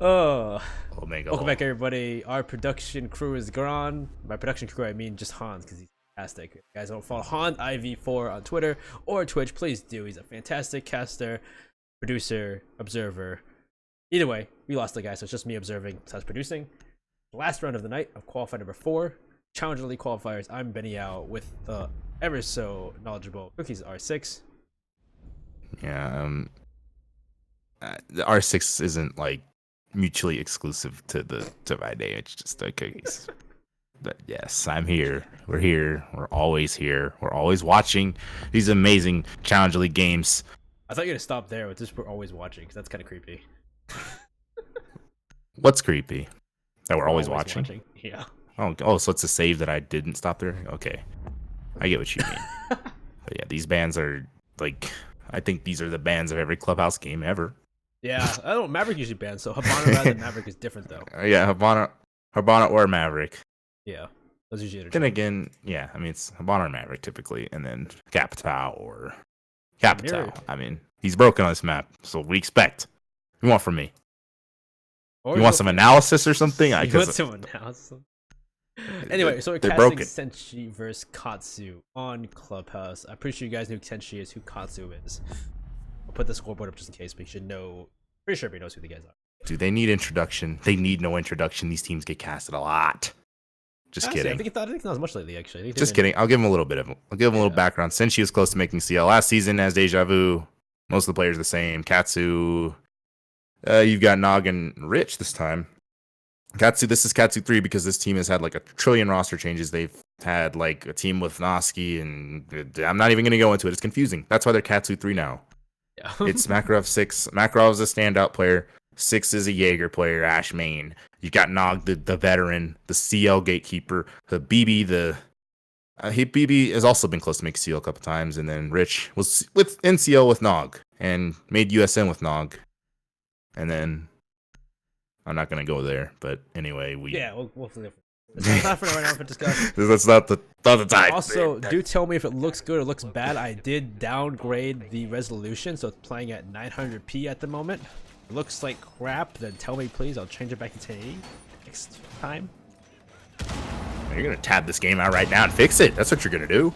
Oh, Omega welcome Law. back, everybody. Our production crew is gone. By production crew, I mean just Hans, because he's fantastic. If you guys don't follow Han IV4 on Twitter or Twitch, please do. He's a fantastic caster, producer, observer. Either way, we lost the guy, so it's just me observing slash producing. The last round of the night of qualifier number 4, Challenger League qualifiers. I'm Benny Yao with the ever so knowledgeable Cookies R6. Yeah, the R6 isn't like mutually exclusive to the my name. It's just the cookies. But yes, I'm here. We're here. We're always here. We're always watching these amazing Challenger League games. I thought you were gonna stop there with just we're always watching, because that's kind of creepy. What's creepy? That we're We're always always watching. watching. Yeah. Oh, so it's a save that I didn't stop there. Okay, I get what you mean. But yeah, these bans are like, I think these are the bans of every clubhouse game ever. Yeah, I don't. Maverick usually bans, so Habana rather than Maverick is different though. Yeah, Habana or Maverick. Yeah, those usually Then interchange. again, yeah, I mean it's Habana or Maverick typically, and then Capital or Capital. Mirror I mean he's broken on this map, so we expect. You want from me? or You want some analysis or something? You want Because someone else? Anyway, so we're they're casting broken. Senshi versus Katsu on Clubhouse. I'm pretty sure you guys know who Senshi is, who Katsu is. I'll put the scoreboard up just in case, but you should know. Pretty sure everybody knows who the guys are. Dude, they need introduction. They need no introduction. These teams get casted a lot. Just Honestly, kidding. I think not as much lately. Actually, I think Just kidding. I'll give him a little bit of. I'll give him a little background. Since she was close to making CL last season as Deja Vu, most of the players are the same. Katsu, you've got Nog and Rich this time. Katsu, this is Katsu 3 because this team has had like a trillion roster changes. They've had like a team with Noski, and I'm not even going to go into it. It's confusing. That's why they're Katsu 3 now. Yeah. It's Makarov 6. Makarov's a standout player. 6 is a Jaeger player, Ash main. You got Nog, the veteran, the CL gatekeeper, Habibi, Habibi has also been close to making CL a couple times, and then Rich was with NCL with Nog and made USN with Nog, and then I'm not gonna go there, but anyway, we'll flip it. It's not for right now for discuss. That's not the time. Also, do tell me if it looks good or looks bad. I did downgrade the resolution, so it's playing at 900p at the moment. It looks like crap, then tell me please. I'll change it back to 1080 next time. You're gonna tab this game out right now and fix it. That's what you're gonna do.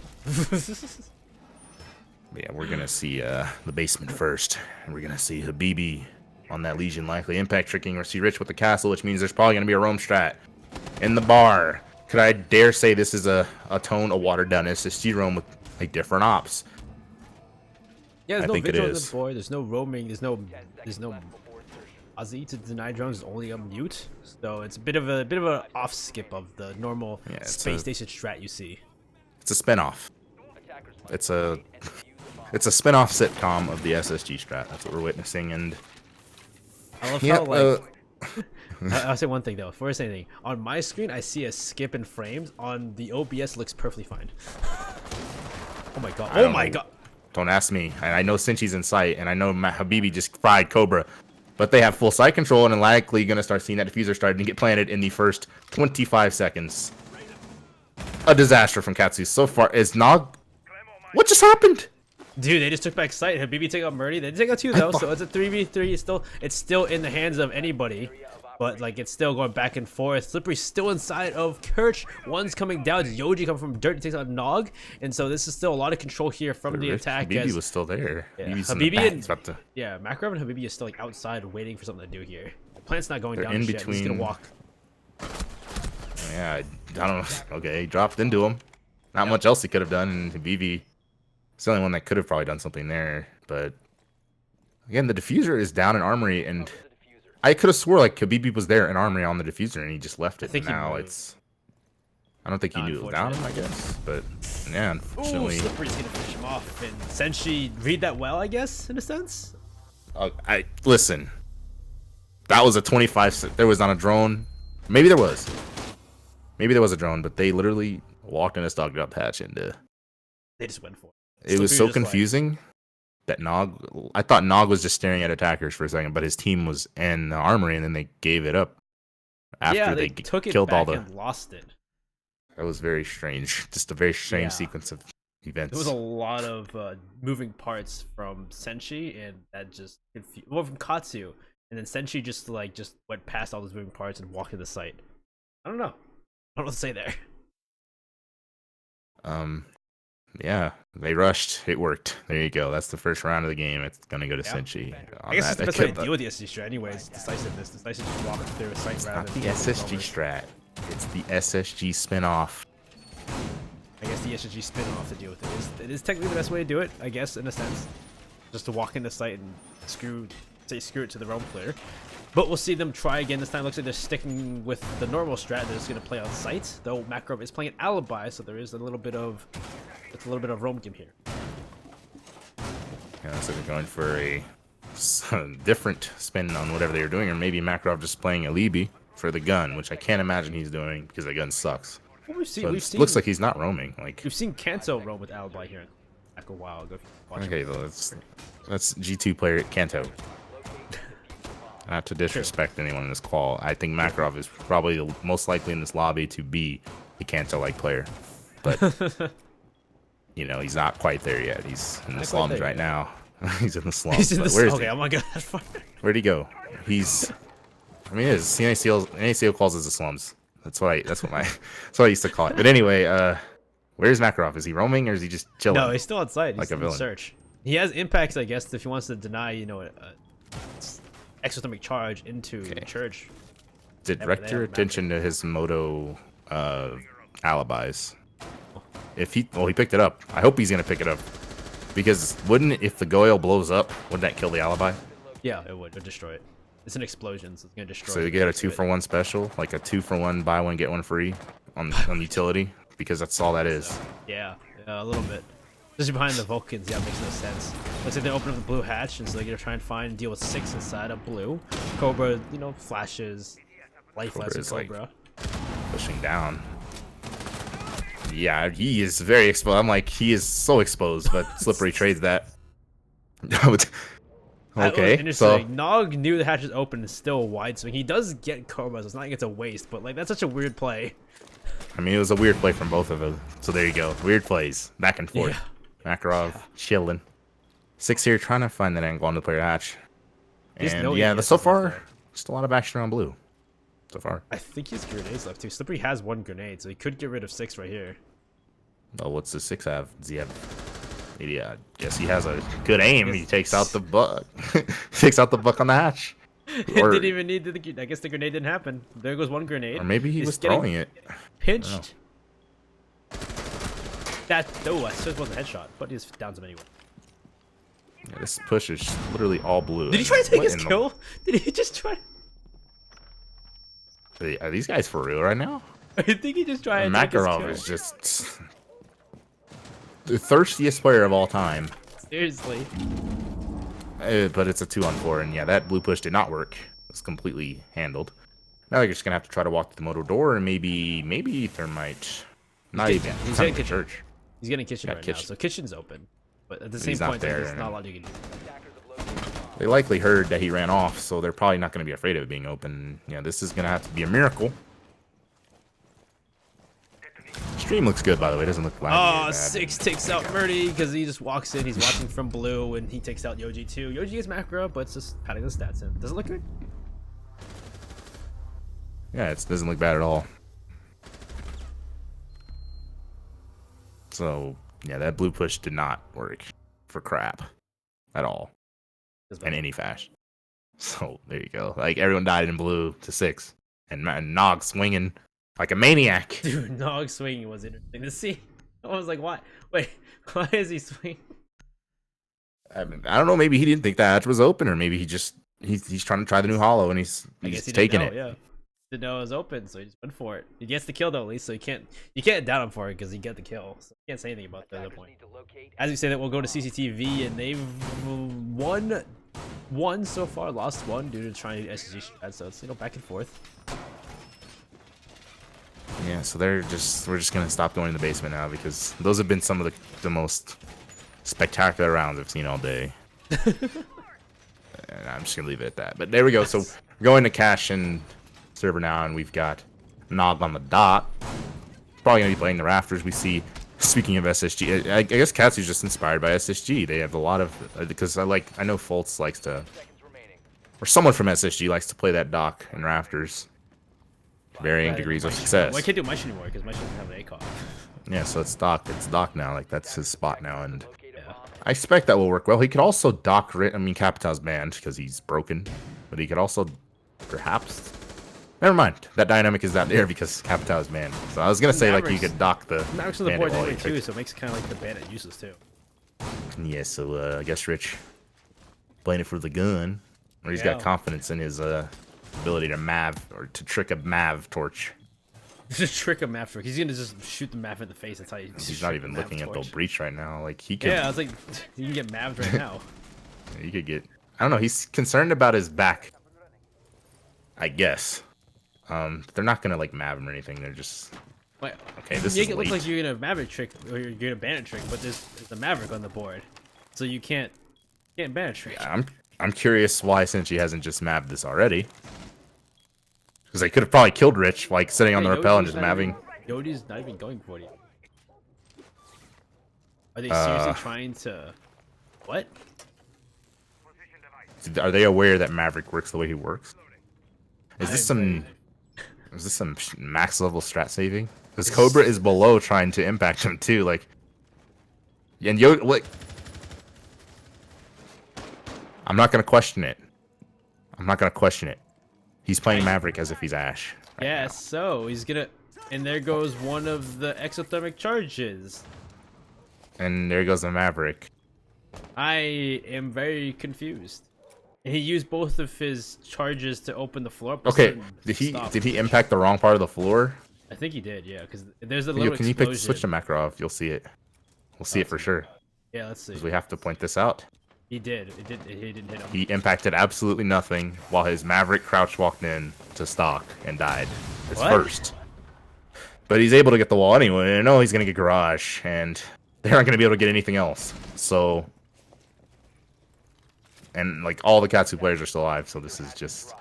Yeah, we're gonna see the basement first, and we're gonna see Habibi on that Legion likely impact tricking, or see Rich with the castle, which means there's probably gonna be a roam strat in the bar. Could I dare say this is a watered down SSG roam with like different ops? Yeah, there's I no think it vigil on the is. board. There's no roaming. There's no Ozzy to deny drones is only a mute, so it's a bit of a off skip of the normal space station strat you see. It's a spinoff. It's a spinoff sitcom of the SSG strat. That's what we're witnessing, and I love how like I'll say one thing though. Before I say anything, on my screen I see a skip in frames. On the OBS looks perfectly fine. Oh my god! Oh my god! Don't ask me. I know Senshi's in sight, and I know Habibi just fried Cobra, but they have full sight control, and are likely gonna start seeing that diffuser starting to get planted in the first 25 seconds. A disaster from Katsu so far. Is Nog? What just happened? Dude, they just took back sight. Habibi take out Murdy. They did take out 2 though, so it's a 3v3. It's still in the hands of anybody. But like it's still going back and forth. Slippery's still inside of Kirch. One's coming down. Yoji coming from dirt. He takes out Nog, and so this is still a lot of control here from the attack. Habibi was still there. Yeah, Habibi Makarov and Habibi is still like outside waiting for something to do here. The plant's not going down in yet. between. He's gonna walk. Yeah, I don't know. Okay, he dropped into him. Not much else he could have done, and Habibi is the only one that could have probably done something there. But again, the diffuser is down in Armory, and I could have swore like Habibi was there in Armory on the diffuser, and he just left it. Now it's. I don't think he knew it was down him, I guess. But yeah, unfortunately. Ooh, Slippery's gonna finish him off, and Senshi read that well, I guess, in a sense. I listen. That was a 25. There was on a drone. Maybe there was. Maybe there was a drone, but they literally walked in a stock up patch and they just went for it. It was so confusing that Nog. I thought Nog was just staring at attackers for a second, but his team was in the Armory, and then they gave it up after they took it killed back all the. And lost it. That was very strange. Just a very strange sequence of events. There was a lot of moving parts from Senshi, and that just confused. Well, from Katsu, and then Senshi just went past all those moving parts and walked to the site. I don't know. I don't know what to say there. Yeah, they rushed. It worked. There you go. That's the first round of the game. It's gonna go to Senshi. I guess it's the best way to deal with the SSG strat anyways. Decisiveness. Decisive just walking through a site rather not than the SSG strat. It's the SSG spin-off. I guess the SSG spin-off to deal with it. It is technically the best way to do it, I guess, in a sense. Just to walk in the site and screw it to the roam player. But we'll see them try again this time. Looks like they're sticking with the normal strat. They're just going to play on site. Though Makarov is playing an alibi, so there is a little bit of roam game here. Yeah, so they're going for a different spin on whatever they were doing, or maybe Makarov just playing alibi for the gun, which I can't imagine he's doing because the gun sucks. Well, we've seen, looks like he's not roaming. Like we've seen Kanto roam with alibi here back a while ago. Okay, well, that's G2 player Kanto. Not to disrespect anyone in this call, I think Makarov is probably the most likely in this lobby to be a Kanto-like player, but you know he's not quite there yet. He's in the slums right now. He's in the slums. He's in the slums. Okay, I'm not going that far. Where'd he go? He's. I mean, it is. NACO calls it the slums. That's what I used to call it. But anyway, where's Makarov? Is he roaming or is he just chilling? No, he's still outside. He's like a in villain. Search. He has impacts, I guess, if he wants to deny, you know, exothermic charge into the church. Direct your attention to his moto alibis. If he picked it up. I hope he's gonna pick it up, because if the Goyle blows up, wouldn't that kill the alibi? Yeah, it would. It would destroy it. It's an explosion, so it's gonna destroy. So you get a 2-for-1 special, like a 2-for-1 buy one get one free on utility, because that's all that is. Yeah, a little bit. Especially behind the Vulcans, yeah, it makes no sense. Looks like they open up the blue hatch, and so they're gonna try and find and deal with 6 inside of blue. Cobra, you know, flashes, life lessons. Cobra pushing down. Yeah, he is very exposed. I'm like, he is so exposed, but Slippery trades that. Okay, so Nog knew the hatch is open and still wide swing. He does get Cobra, so it's not like it's a waste, but like that's such a weird play. I mean, it was a weird play from both of them. So there you go, weird plays back and forth. Yeah. Makarov chilling. 6 here, trying to find that angle on the player hatch. And yeah, so far, just a lot of action on blue. So far. I think he has grenades left too. Slippery has 1 grenade, so he could get rid of 6 right here. Oh, what's the 6 have? Does he have? Yeah, I guess he has a good aim. He takes out the buck. Takes out the buck on the hatch. It didn't even need I guess the grenade didn't happen. There goes 1 grenade. Or maybe he was throwing it. Pinched. I suppose it wasn't a headshot, but he's down him anyway. Yeah, this push is literally all blue. Did he try to take his kill? Did he just try? Are these guys for real right now? I think he just tried to take his kill. Makarov is just the thirstiest player of all time. Seriously. But it's a 2-on-4, and yeah, that blue push did not work. It was completely handled. Now they're just gonna have to try to walk to the moto door, and maybe Thermite. Not even. He's getting kitchen. Church. He's getting kitchen right now, so kitchen's open. But at the same point, there's not a lot you can do. They likely heard that he ran off, so they're probably not going to be afraid of it being open. Yeah, this is going to have to be a miracle. Stream looks good, by the way. It doesn't look laggy. Oh, 6 takes out Murdy because he just walks in. He's watching from blue, and he takes out Yoji too. Yoji gets macro, but it's just padding the stats in. Doesn't look good. Yeah, it doesn't look bad at all. So, yeah, that blue push did not work for crap at all. In any fashion. So, there you go. Like, everyone died in blue to 6. And Nog swinging like a maniac. Dude, Nog swinging was interesting to see. I was like, why? Wait, why is he swinging? I mean, I don't know. Maybe he didn't think that hatch was open, or maybe he's trying to try the new hollow, and he's taking it. Yeah. Didn't know it was open, so he just went for it. He gets the kill though, at least, so you can't doubt him for it because he got the kill. So you can't say anything about that at that point. As we say that, we'll go to CCTV, and they've won so far, lost 1 due to trying to SG strat, so it's back and forth. Yeah, so we're just gonna stop going in the basement now because those have been some of the most spectacular rounds I've seen all day. And I'm just gonna leave it at that. But there we go. So we're going to cash and server now, and we've got Nog on the dot. Probably gonna be playing the rafters. We see. Speaking of SSG, I guess Katsu's just inspired by SSG. They have a lot of because I know Fultz likes to or someone from SSG likes to play that dock in rafters. Varying degrees of success. Well, I can't do Maish anymore because Maish doesn't have an ACOG. Yeah, so it's dock. It's dock now. Like that's his spot now, and Yeah. I expect that will work well. He could also dock. I mean, Capitão's banned because he's broken, but he could also perhaps. Never mind. That dynamic is not there because Capitão's banned. So I was gonna say like you could dock the. Mavericks on the board anyway too, so it makes it kind of like the bandit useless too. Yeah, so I guess Rich playing it for the gun, or he's got confidence in his ability to mav or to trick a mav torch. Just trick a mav torch. He's gonna just shoot the mav in the face. That's how you. He's not even looking at the breach right now. Like he could. Yeah, I was like, you can get maved right now. You could get. I don't know. He's concerned about his back. I guess. They're not gonna like mav him or anything. They're just. Wait, okay, this you is make it late. look like you're gonna maverick trick or you're gonna bandit trick, but there's a maverick on the board, so you can't bandit trick. Yeah, I'm curious why Senshi hasn't just mapped this already. Because they could have probably killed Rich, like sitting on the rappel and just mapping. Yodi's not even going for it. Are they seriously trying to? What? Are they aware that Maverick works the way he works? Is this some max level strat saving? Because Cobra is below trying to impact him too, like. And like. I'm not gonna question it. I'm not gonna question it. He's playing Maverick as if he's Ash. Yeah, so he's gonna, and there goes one of the exothermic charges. And there goes the Maverick. I am very confused. And he used both of his charges to open the floor up. Okay, did he impact the wrong part of the floor? I think he did, yeah, because there's a little Can you switch to Makarov? You'll see it. We'll see it for sure. Yeah, let's see. Because we have to point this out. He did. He didn't hit him. He impacted absolutely nothing while his Maverick crouch walked in to stock and died. His first. But he's able to get the wall anyway. I know he's going to get Garage, and they aren't going to be able to get anything else. So, and like all the Katsu players are still alive, so this is just.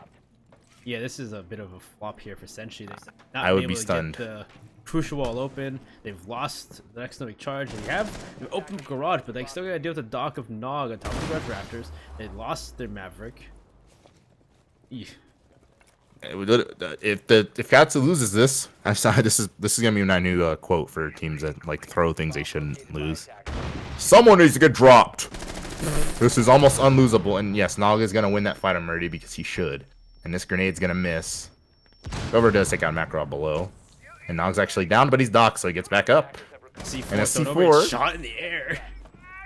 Yeah, this is a bit of a flop here for Senshi. I would be stunned. Get the crucial wall open. They've lost the exothermic charge. They have an open garage, but they still got to deal with the dock of Nog on top of the red rafters. They lost their Maverick. Eesh. If Katsu loses this, this is gonna be my new quote for teams that like throw things they shouldn't lose. Someone needs to get dropped. This is almost unlosable, and yes, Naga is gonna win that fight on Murdy because he should. And this grenade's gonna miss. Whoever does take out Makarov below, and Nog's actually down, but he's docked, so he gets back up. C4 and a C4 shot in the air.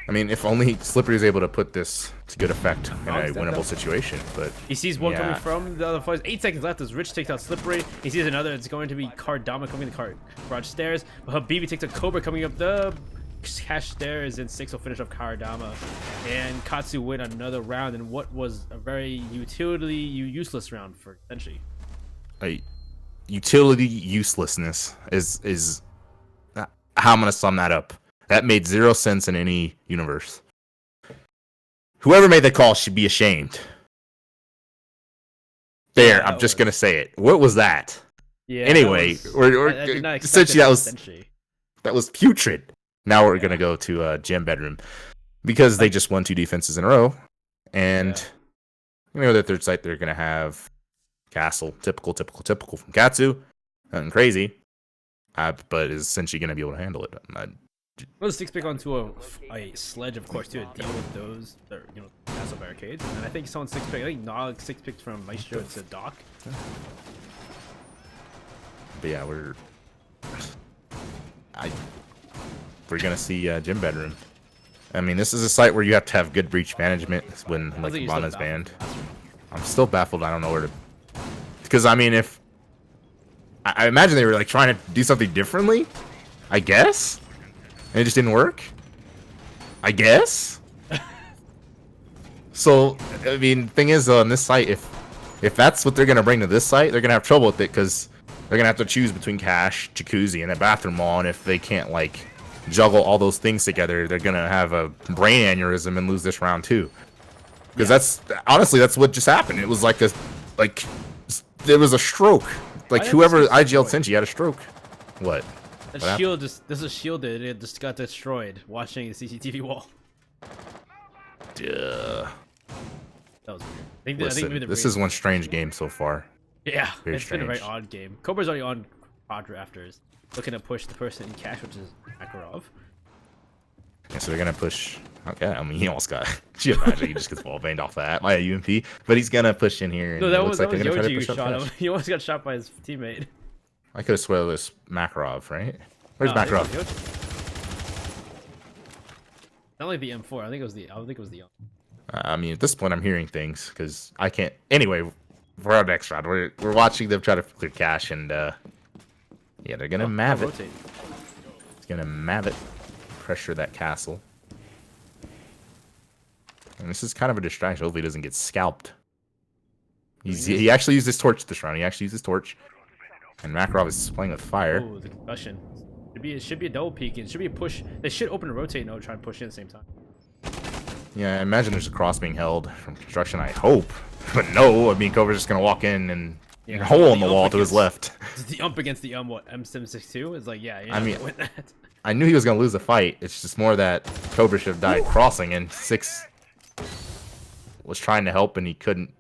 I mean, if only Slippery is able to put this to good effect in a winnable situation, but he sees one coming from the other fighters. 8 seconds left as Rich takes out Slippery. He sees another. It's going to be Cardama coming the garage stairs. But Habibi takes a Cobra coming up the cash stairs, and 6 will finish off Cardama. And Katsu win another round in what was a very useless round for Senshi. Utility uselessness is how I'm gonna sum that up. That made 0 sense in any universe. Whoever made the call should be ashamed. There, yeah, I'm just gonna say it. What was that? Yeah. Anyway, essentially that was putrid. Now we're gonna go to gym bedroom because they just won 2 defenses in a row, and you know that third site they're gonna have Castle, typical from Katsu, nothing crazy. But is Senshi gonna be able to handle it? Well, the 6-pick onto a sledge, of course, to deal with those, castle barricades. And I think someone 6-pick. I think Nog 6-picked from Maestro to Doc. But yeah, we're gonna see gym bedroom. I mean, this is a site where you have to have good breach management when like Bana's banned. I'm still baffled. I don't know where to. Because I mean, if I imagine they were like trying to do something differently, I guess. And it just didn't work? I guess? So, I mean, thing is, on this site, if that's what they're going to bring to this site, they're going to have trouble with it, because they're going to have to choose between cash, jacuzzi, and a bathroom wall, and if they can't, like, juggle all those things together, they're going to have a brain aneurysm and lose this round, too. Because honestly, that's what just happened. It was there was a stroke. Like, whoever IGL'd Senshi had a stroke. What? This is shielded. It just got destroyed watching the CCTV wall. Duh. That was weird. I think Listen, maybe the this raid- is one strange game so far. Yeah, Very it's been a very strange. odd game. Cobra's already on quad rafters, looking to push the person in cash, which is Makarov. Yeah, so they're gonna push. Okay, I mean he almost got. Gee, imagine he just gets wall banged off that by a UMP, but he's gonna push in here. And No, it that looks was like they're gonna try Yoji to who push up shot him. cash. He almost got shot by his teammate. I could have swear it was Makarov, right? Where's I think it Makarov? was Yoji. Not like the M4. I think it was the. I mean, at this point, I'm hearing things because I can't. Anyway, for our next round, we're watching them try to clear cash, and yeah, they're gonna mav it. Rotate. It's gonna mav it, pressure that castle, and this is kind of a distraction. Hopefully, he doesn't get scalped. He actually used his torch this round. He actually used his torch, and Makarov is playing with fire. Oh, the concussion. It should be a double peek and it should be a push. They should open a rotate node, try and push in at the same time. Yeah, I imagine there's a cross being held from construction. I hope, but no. I mean, Cobra's just gonna walk in and a hole in the wall to his left. The ump against the what M762 is like, yeah, you're I not mean, gonna win that. I knew he was gonna lose the fight. It's just more that Cobra should have died crossing, and 6 was trying to help and he couldn't.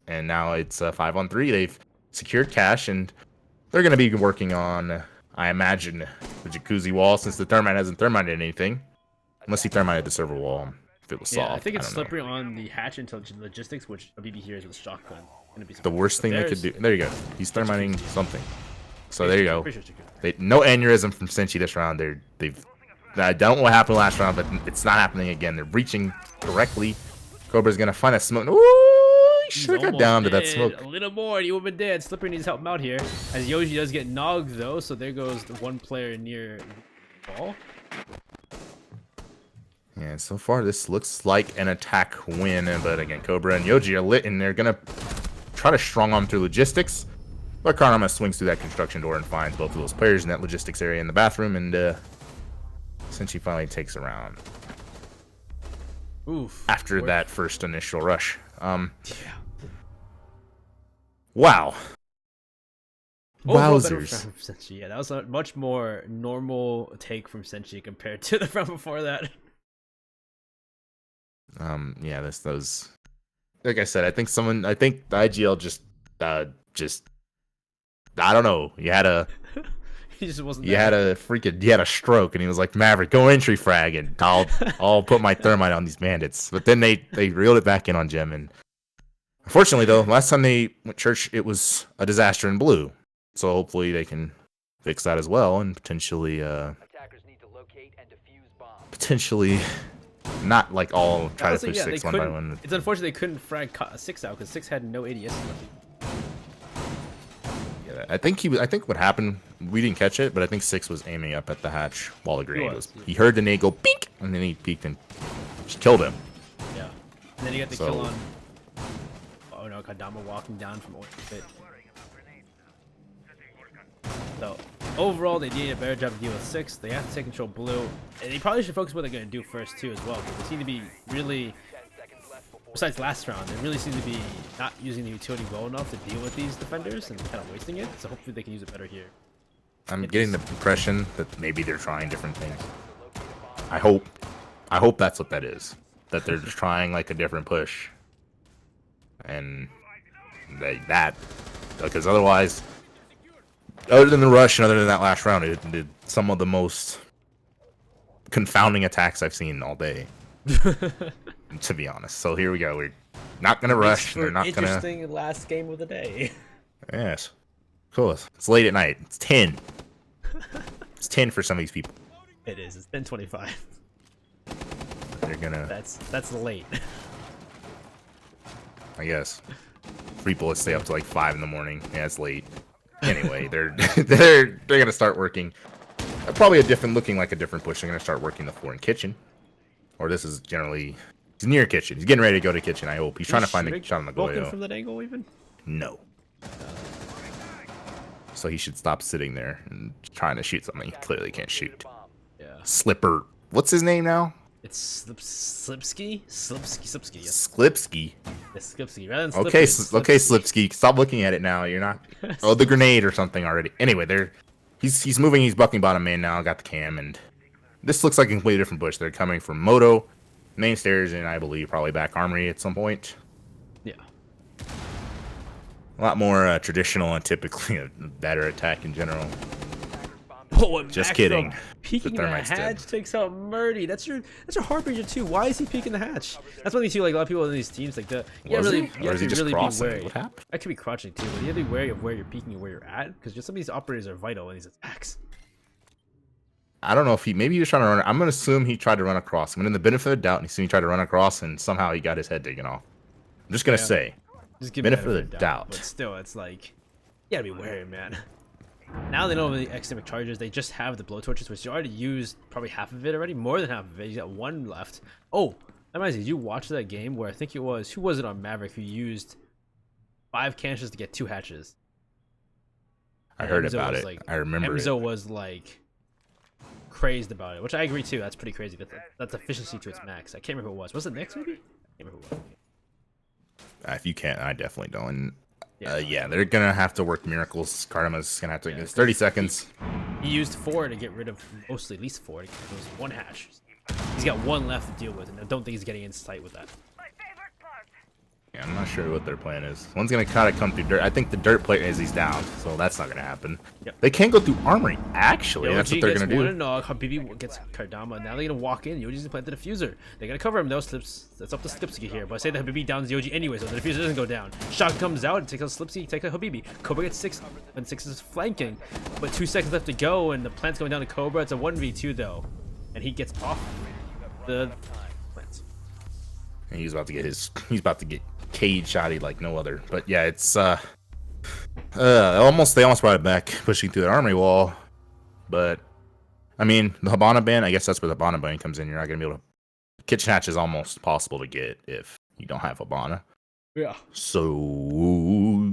And now it's 5-on-3. They've secured cash and they're gonna be working on, I imagine, the jacuzzi wall since the thermite hasn't thermited anything, unless he thermited the server wall. If it was soft, Yeah, I think it's don't know. slippery on the hatch into logistics, which a BB here is with shotgun. Gonna be The worst thing they could do. There you go. He's thermiting something. So there you go. Pretty sure it's jacuzzi. No aneurysm from Senshi this round. I don't know what happened last round, but it's not happening again. They're breaching correctly. Cobra's gonna find a smoke. Ooh, he He's should have got almost down to that dead. smoke. A little more, and he would have been dead. Slippery needs to help him out here. As Yoji does get nogged though, so there goes the one player near the ball. Yeah, so far this looks like an attack win, but again, Cobra and Yoji are lit, and they're gonna try to strong arm through logistics. But Karnama swings through that construction door and finds both of those players in that logistics area in the bathroom, and Senshi finally takes a round Oof. after that first initial rush. Yeah. Wow. Overall better Wowzers. round from Senshi. Yeah, that was a much more normal take from Senshi compared to the round before that. Yeah, those. Like I said, I think the IGL just, I don't know. He just wasn't. He had a stroke, and he was like, Maverick, go entry frag, and I'll put my thermite on these bandits. But then they reeled it back in on Gem, and unfortunately though, last time they went church, it was a disaster in blue. So hopefully they can fix that as well, and potentially not like all try to Honestly, push yeah, 6 they one by couldn't- one. It's unfortunate they couldn't frag 6 out because 6 had no ADS. Yeah, I think what happened, we didn't catch it, but I think 6 was aiming up at the hatch while the grenade was. He heard the nade go pink, and then he peeked and just killed him. Yeah. And then you got the So- kill on. Oh no, Kadama walking down from Orange Pit. So overall, they did a better job of dealing with 6. They have to take control blue, and they probably should focus what they're going to do first too, as well. Because they seem to be really, besides last round, they really seem to be not using the utility well enough to deal with these defenders and kind of wasting it. So hopefully they can use it better here. I'm getting the impression that maybe they're trying different things. I hope that's what that is. That they're just trying like a different push, and because otherwise. Other than the rush and other than that last round, it did some of the most confounding attacks I've seen all day. To be honest. So here we go. We're not going to rush. They're not going to... Interesting last game of the day. Yes. Cool. It's late at night. It's 10. It's 10 for some of these people. It is. It's 10:25. They're going to... That's late. I guess. 3 bullets stay up to like 5 in the morning. Yeah, it's late. Anyway, they're gonna start working. Probably looking like a different push. They're gonna start working the floor in kitchen, or this is generally he's near kitchen. He's getting ready to go to kitchen. I hope he's trying to find the shot on the Vulcan Goyo. from that angle even. No. So he should stop sitting there and trying to shoot something he clearly can't shoot. Yeah. Slipper. What's his name now? It's Slipsky. Yes. Sklipsky. It's Slipsky rather than Okay, Slippery, okay, Slipsky. Stop looking at it now. You're not. Oh, the grenade or something already. Anyway, he's moving. He's bucking bottom main now. Got the cam, and this looks like a completely different bush. They're coming from Moto, main stairs, and I believe probably back armory at some point. lot more traditional and typically a better attack in general. Oh, and Just Max, kidding. though, peeking the thermite's dead. hatch takes out Murdy. That's your Harbinger too. Why is he peeking the hatch? That's when you see like a lot of people in these teams like the. Yeah, Was really. he? You Or have is he to just really be crossing? wary. What happened? I could be crouching too, but you have to be wary of where you're peeking and where you're at, because just some of these operators are vital in these attacks. I don't know if maybe he was trying to run. I'm gonna assume he tried to run across. I'm gonna the benefit of the doubt, and he tried to run across, and somehow he got his head taken off. I'm just gonna say, Just give me benefit of the doubt. But still, it's like you gotta be wary, man. Now they know the extended charges. They just have the blowtorches, which you already used probably half of it already, more than half of it. You got one left. Oh, that reminds me, did you watch that game where I think it was who was it on Maverick who used 5 canisters to get 2 hatches? I And heard Emzo about was it. like- I remember Emzo it. was like crazed about it, which I agree too. That's pretty crazy. That's efficiency to its max. I can't remember who it was. Was it Nick's maybe? I can't remember who it was. If you can't, I definitely don't. And, Yeah. yeah, they're gonna have to work miracles. Karma's gonna have to. It's 30 seconds. He used 4 to get rid of mostly, at least 4 to get rid of 1 hatch. He's got 1 left to deal with, and I don't think he's getting in sight with that. Yeah, I'm not sure what their plan is. One's gonna kind of come through dirt. I think the dirt player is he's down, so that's not gonna happen. Yep. They can't go through armory. Actually, Yoji that's what they're gets gonna one do. Nog, Habibi gets Kardama. Now they're gonna walk in. Yoji's gonna plant the diffuser. They're gonna cover him. Those slips. That's up to Slipsky here. But I say that Habibi downs Yoji anyway, so the diffuser doesn't go down. Shock comes out and takes out Slipsky, takes out Habibi. Cobra gets 6, and 6 is flanking. But 2 seconds left to go, and the plant's going down to Cobra. It's a 1v2 though, and he gets off the plants. And he's about to get he's about to get cage shotty like no other. But yeah, it's they almost brought it back, pushing through the armory wall. But I mean, the Habana ban, I guess that's where the Habana ban comes in. You're not gonna be able to. Kitchen hatch is almost possible to get if you don't have Habana. Yeah. So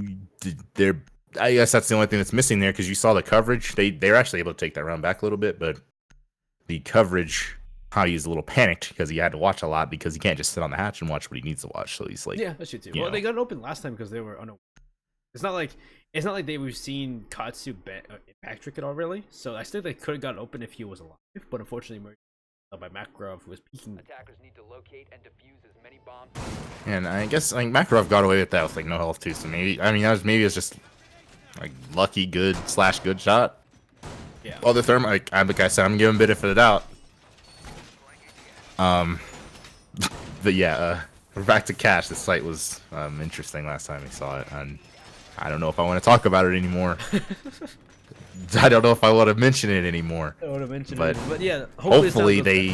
they're. I guess that's the only thing that's missing there, because you saw the coverage. They're actually able to take that run back a little bit, but the coverage. How he's a little panicked because he had to watch a lot, because he can't just sit on the hatch and watch what he needs to watch. So he's like, Yeah, that's true too. you Well, know. they got it open last time because they were unaware. It's not like we've seen Katsu impact trick it all really. So I think they could have gotten open if he was alive, but unfortunately, Murray by Makarov, who was peeking. Attackers need to locate and defuse as many bombs. And I guess like Makarov got away with that with like no health too. So maybe maybe it's just like lucky good / good shot. Yeah. Well, the thermite, like I said, I'm giving benefit of the doubt. But yeah, we're back to Cash. The site was interesting last time we saw it, and I don't know if I want to talk about it anymore. I don't know if I want to mention it anymore. I would have mentioned But it, but yeah, Hopefully they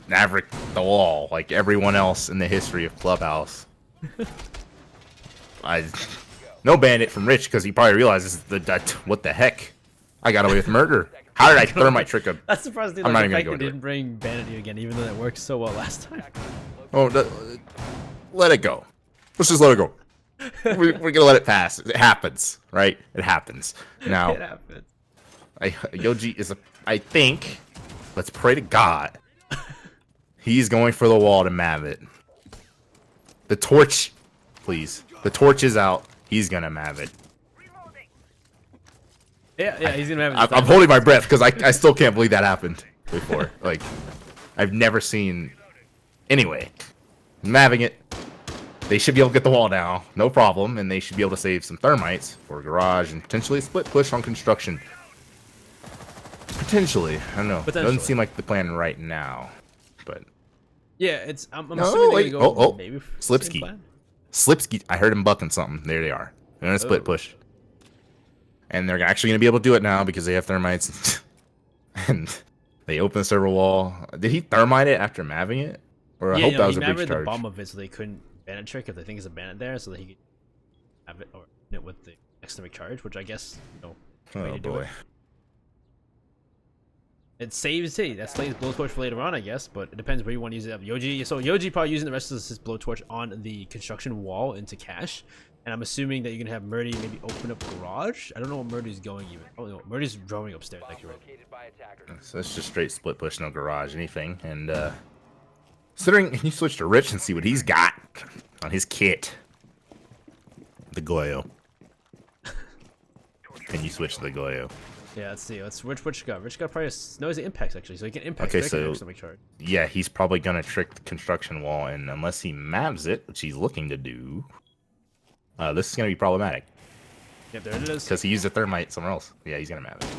maverick the wall like everyone else in the history of Clubhouse. No bandit from Rich, because he probably realizes that what the heck, I got away with murder. How did I thermite trick a? That's surprising. I'm not The even fact gonna they go into didn't bring Vanity again, even though that worked so well last time. Oh, let it go. Let's just let it go. We're gonna let it pass. It happens, right? It happens. Now, It happened. Yoji is I think. Let's pray to God. He's going for the wall to mav it. The torch, please. The torch is out. He's gonna mav it. Yeah, he's gonna have it. I'm holding my breath because I still can't believe that happened before. Like, I've never seen. Anyway, maving it. They should be able to get the wall now, no problem, and they should be able to save some thermites for garage and potentially a split push on construction. Potentially, I don't know. Doesn't seem like the plan right now, but Yeah, it's. I'm No, assuming they're wait, gonna go oh, maybe Slipsky. same plan. Slipsky, I heard him bucking something. There they are. They're gonna split Oh. push, and they're actually gonna be able to do it now because they have thermites, and they open the server wall. Did he thermite it after maving it? Or I hope that was a he big mavericked the charge. bomb of it so they couldn't bandit trick if they think it's a bandit there, so that he could have it or it with the extended charge, which I guess way Oh to do boy. it. It saves it. That slays blowtorch for later on, I guess, but it depends where you want to use it. Yoji probably using the rest of his blowtorch on the construction wall into cash, and I'm assuming that you're gonna have Murdy maybe open up garage. I don't know where Murdy's going even. Oh no, Murdy's drawing upstairs. Like you're right. Located by attackers. So it's just straight split push, no garage, anything. And considering you switch to Rich and see what he's got on his kit, the Goyo. Can you switch to the Goyo? Yeah, let's see. Rich got. Rich got probably no, he's an impacts actually, so he can impact. Okay, so he can so- extended charge. Yeah, he's probably gonna trick the construction wall, and unless he mavs it, which he's looking to do, this is gonna be problematic. Yep, there it is. Because he used a thermite somewhere else. Yeah, he's gonna map it.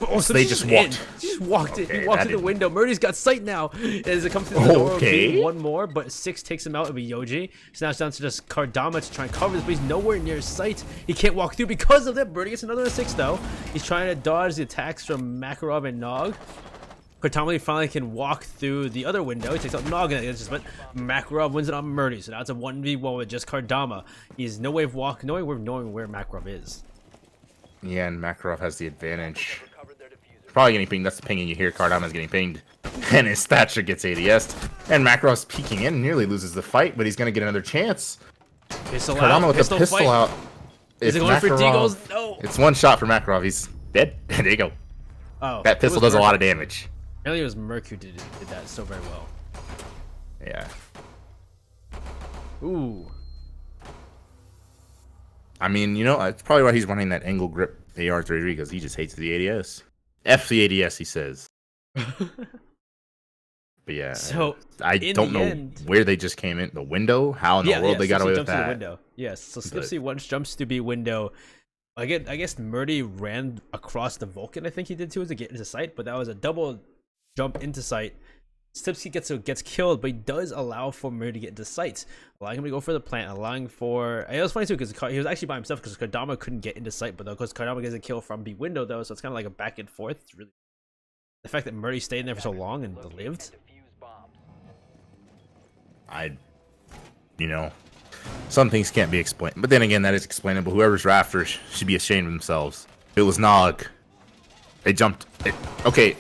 Oh, so they he's just in. walked. He just walked in. Okay, He walked that through the didn't- window. Murdy's got sight now. As it comes through the door, Okay. being one more, but 6 takes him out. It'll be Yoji. So now it's down to just Kardama to try and cover this, but he's nowhere near his sight. He can't walk through because of that. Murdy gets another 6 though. He's trying to dodge the attacks from Makarov and Nog. Kardama finally can walk through the other window. He takes out Nog, and it's just, but Makarov wins it on Murdy. So now it's a 1v1 with just Kardama. He's no way of walking, no way of knowing where Makarov is. Yeah, and Makarov has the advantage. Recovered their diffuser. Probably getting pinged. That's the pinging you hear. Cardama's getting pinged. And his Thatcher gets ADS'd. And Makarov's peeking in, nearly loses the fight, but he's going to get another chance. Pistol Cardama out. with the pistol fight. out. Is it If going for Makarov- Deagles? No. It's one shot for Makarov. He's dead. There you go. Oh, That pistol does a lot of damage. Apparently it was Merc who did that so very well. Yeah. Ooh. I mean, you know, it's probably why he's running that angle grip AR-33 because he just hates the ADS. F the ADS, he says. But yeah, So, I in don't the know end- where they just came in. The window? How in the world they got Slipsy away with jumps through the that? window. Yes, so But- Slipsy once jumps to be window. I guess Murdy ran across the Vulcan. I think he did too, to get into sight, but that was a double jump into sight. Slipsy gets killed, but he does allow for Murdy to get into sight, allowing him to go for the plant, allowing for. It was funny too because he was actually by himself because Kardama couldn't get into sight, but of course Kardama gets a kill from B window though, so it's kind of like a back and forth. It's really the fact that Murdy stayed in there for so long and Locate lived. and defuse bombs. You know, some things can't be explained. But then again, that is explainable. Whoever's rafters should be ashamed of themselves. It was Nog. They jumped. Okay,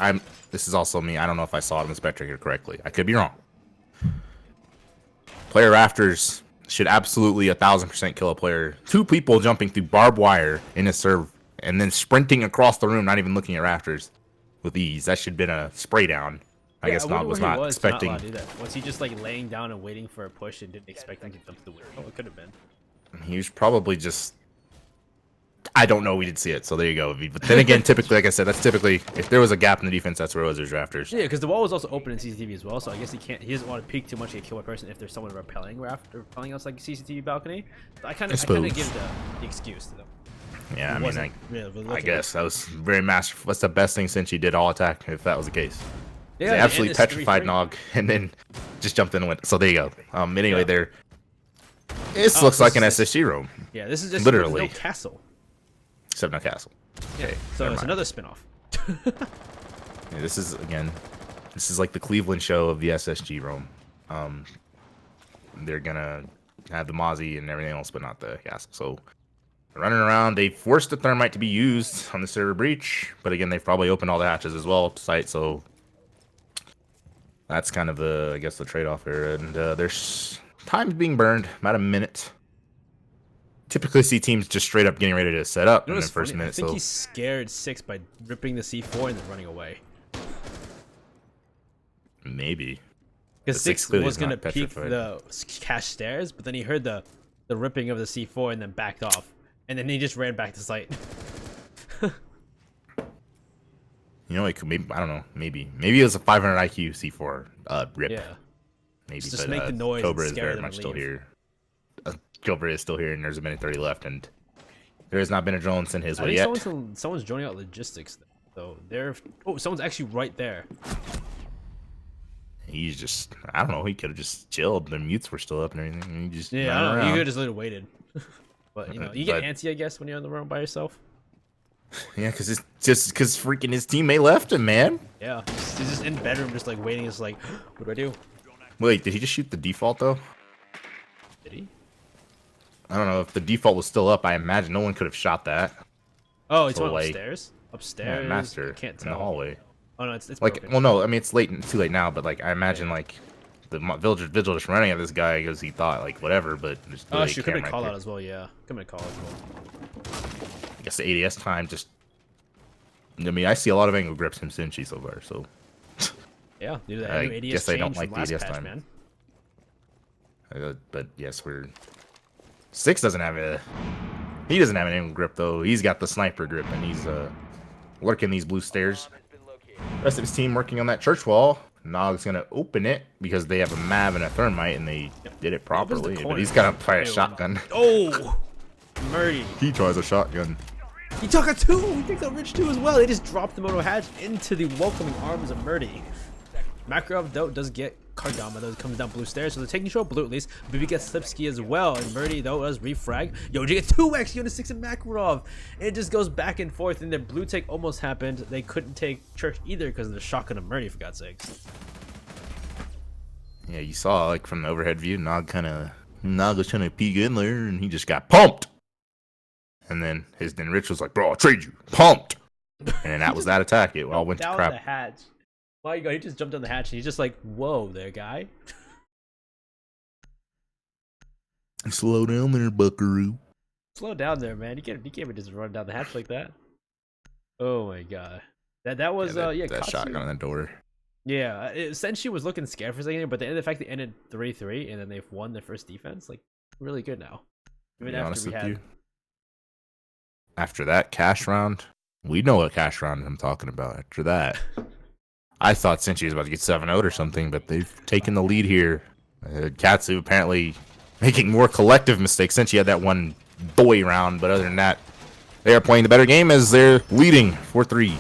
this is also me. I don't know if I saw it in the spectrum here correctly. I could be wrong. Player rafters should absolutely 1000% kill a player. 2 people jumping through barbed wire in a serve and then sprinting across the room, not even looking at rafters with ease. That should have been a spray down. I guess Nog was not expecting. Not allowed to do that. Was he just like laying down and waiting for a push and didn't expect him to jump to the window? It could have been. He was probably just. I don't know. We didn't see it, so there you go. But then again, typically, like I said, that's typically if there was a gap in the defense, that's where it was. There's rafters. Yeah, because the wall was also open in CCTV as well, so I guess he doesn't want to peek too much to kill a person if there's someone repelling us like a CCTV balcony. So I kind of give the excuse to them. Yeah, I mean, I guess that was very masterful. That's the best thing Senshi did all attack. If that was the case, Yeah, they the absolutely end is petrified 3-3. Nog and then just jumped in the window. So there you go. Anyway, Yeah. there. This Oh, looks so like an this SSG room, Yeah, this is just Literally. no castle. except no castle. Okay, So never it's mind. another spin-off. Yeah, this is like the Cleveland show of the SSG room. They're gonna have the Mozzie and everything else, but not the castle. So they're running around. They forced the thermite to be used on the server breach, but again, they've probably opened all the hatches as well to site. So that's kind of the, I guess, the trade-off here. And there's time's being burned, about a minute. Typically, see teams just straight up getting ready to set up You know in the what's first funny? minute. I think So he scared 6 by ripping the C4 and then running away. maybe. Because But six 6 clearly was is gonna not peek petrified. the cache stairs, but then he heard the ripping of the C4 and then backed off, and then he just ran back to site. You know, it could maybe, I don't know, maybe it was a 500 IQ C4 rip. Yeah. Maybe, Just but make the noise Cobra and is scare very them much and still leave. here. Cobra is still here, and there's a minute 30 left, and there has not been a drone sent his I way think yet. someone's joining out logistics. So they're someone's actually right there. He's just, I don't know, he could have just chilled. The mutes were still up and everything. And he just Yeah, I ran don't know. You around. could have just literally waited. But you know, you get But- antsy, I guess, when you're on the road by yourself. Yeah, because it's just because freaking his teammate left him, man. Yeah, he's just in the bedroom, just like waiting. It's like, what do I do? Wait, did he just shoot the default though? Did he? I don't know if the default was still up. I imagine no one could have shot that. Oh, he's So, went like, upstairs. Yeah, Upstairs. master I can't in the tell. hallway. Oh no, it's Like, broken. well, no, I mean it's late, too late now. But like, I imagine like the vigil just running at this guy because he thought like whatever, but there's Oh, literally a shoot, could have camera call right out as well. Yeah, could have call out as well. there. I guess the ADS time just. I mean, I see a lot of angle grips from Senshi so far, so Yeah, dude, that I new ADS guess I don't changed like from the last ADS patch, time. man. but yes, we're 6 doesn't have a. He doesn't have an angle grip though. He's got the sniper grip, and he's lurking these blue stairs. Bomb has been located. Rest of his team working on that church wall. Nog's gonna open it because they have a Mav and a thermite, and they did it properly. But corner. he's gotta fire a Ew. shotgun. Oh, Murdy. He tries a shotgun. He took a 2. He takes a rich 2 as well. They just dropped the moto hatch into the welcoming arms of Murdy. Makarov, though, does get Kardama, though, comes down blue stairs, so they're taking control blue at least. BB gets Slipsky as well, and Murdy, though, does refrag. Yoji gets 2x, Unit 6 and Makarov. And it just goes back and forth, and their blue take almost happened. They couldn't take Church either because of the shotgun of Murdy, for God's sakes. Yeah, you saw, like, from the overhead view, Nog was trying to peek in there, and he just got pumped. And then Rich was like, bro, I'll trade you. Pumped. And then that was that attack. It all went to Down crap. the hatch. My God, he just jumped down the hatch, and he's just like, whoa there, guy. Slow down there, buckaroo. Slow down there, man. You can't just run down the hatch like that. Oh my God. That was that Katsu. shotgun on the door. Yeah, Senshi was looking scared for a second, but the fact they ended 3-3 and then they've won their first defense, like, really good now. To be honest with you, after that cash round, we know what cash round I'm talking about. After that, I thought Senshi was about to get 7-0 or something, but they've taken the lead here. Katsu apparently making more collective mistakes. Senshi had that one boy round, but other than that, they are playing the better game as they're leading 4-3.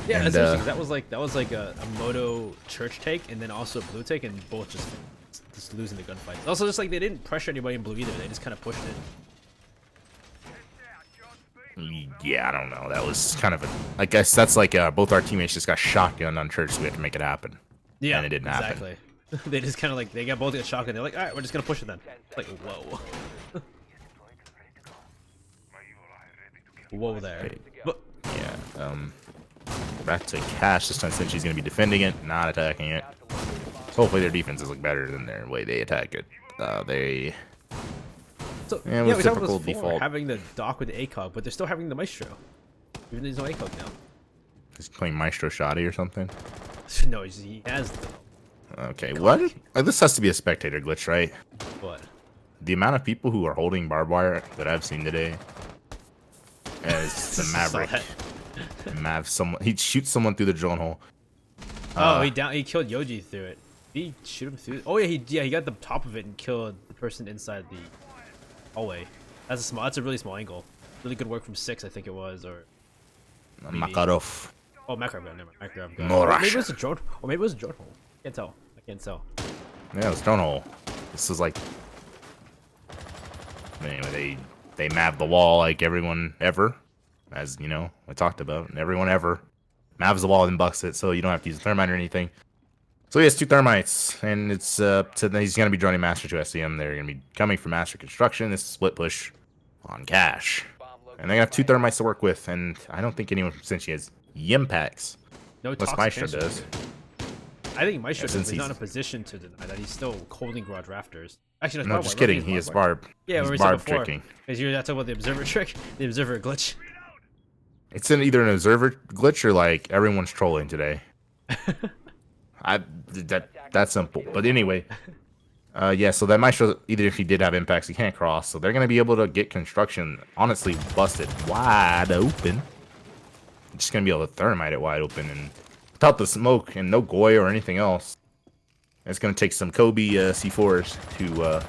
Yeah, and, that's interesting. That was like a moto church take and then also blue take, and both just losing the gunfight. Also, just like they didn't pressure anybody in blue either. They just kind of pushed it. Yeah, I don't know. That was kind of I guess that's like both our teammates just got shotgunned on church, so we had to make it happen. Yeah, and it didn't exactly. Happen. They just kind of like they both got shotgun. They're like, all right, we're just gonna push it then. Like, whoa, whoa there. But yeah, back to Cash this time. Since she's gonna be defending it, not attacking it. So hopefully their defenses look better than their way they attack it. So, yeah, we with talked typical about this before, default. having the dock with the ACOG, but they're still having the Maestro. Even though there's no ACOG now. He's playing Maestro Shoddy or something. No, he has the... Okay, what? This has to be a spectator glitch, right? What? The amount of people who are holding barbed wire that I've seen today as the Maverick. He shoots someone through the drone hole. He killed Yoji through it. Did he shoot him through? Oh yeah, he got the top of it and killed the person inside the hallway. That's a really small angle. Really good work from 6, I think it was, or maybe... Makarov. Oh, Makarov got it. Never mind. Makarov got it. Morash. Maybe it was a drone, or maybe it was a drone hole. Can't tell. I can't tell. Yeah, it was drone hole. This was like. Anyway, they map the wall like everyone ever, as you know, I talked about. Everyone ever maps the wall and bucks it, so you don't have to use a thermite or anything. So he has 2 thermites, and it's he's gonna be joining Master 2 SCM. They're gonna be coming from Master Construction. This is split push on Cash, and they have 2 thermites to work with. And I don't think anyone from Senshi has Yimpacts. No, Unless Maestro does. I think Maestro since he's not in a position to deny that. He's still holding garage rafters. Actually, No, just kidding. He is barb. Yeah, he's we barb said before. tricking. Because you're not talking about the observer trick, the observer glitch. It's in either an observer glitch or like everyone's trolling today. That's simple. But anyway, yeah. So that Maestro, either if he did have impacts, he can't cross. So they're gonna be able to get construction honestly busted wide open. Just gonna be able to thermite it wide open and without the smoke and no Goy or anything else. It's gonna take some Kobe C4s to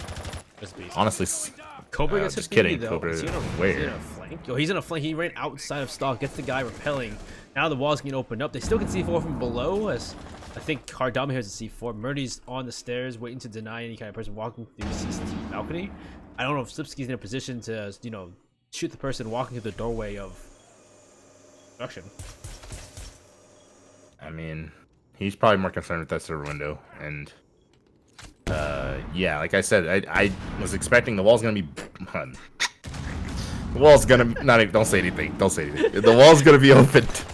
honestly. Cobra gets just hit kidding. though. Cobra, Is he in a where? flank? Yo, he's in a flank. He ran outside of stock, gets the guy repelling. Now the wall's getting opened up. They still can C4 from below, as I think Kardama has a C4. Murdy's on the stairs, waiting to deny any kind of person walking through the CCTV balcony. I don't know if Slipsky's in a position to, shoot the person walking through the doorway of production. I mean, he's probably more concerned with that server window, and yeah, like I said, I was expecting the wall's gonna be. The wall's gonna not even, don't say anything. Don't say anything. The wall's gonna be opened,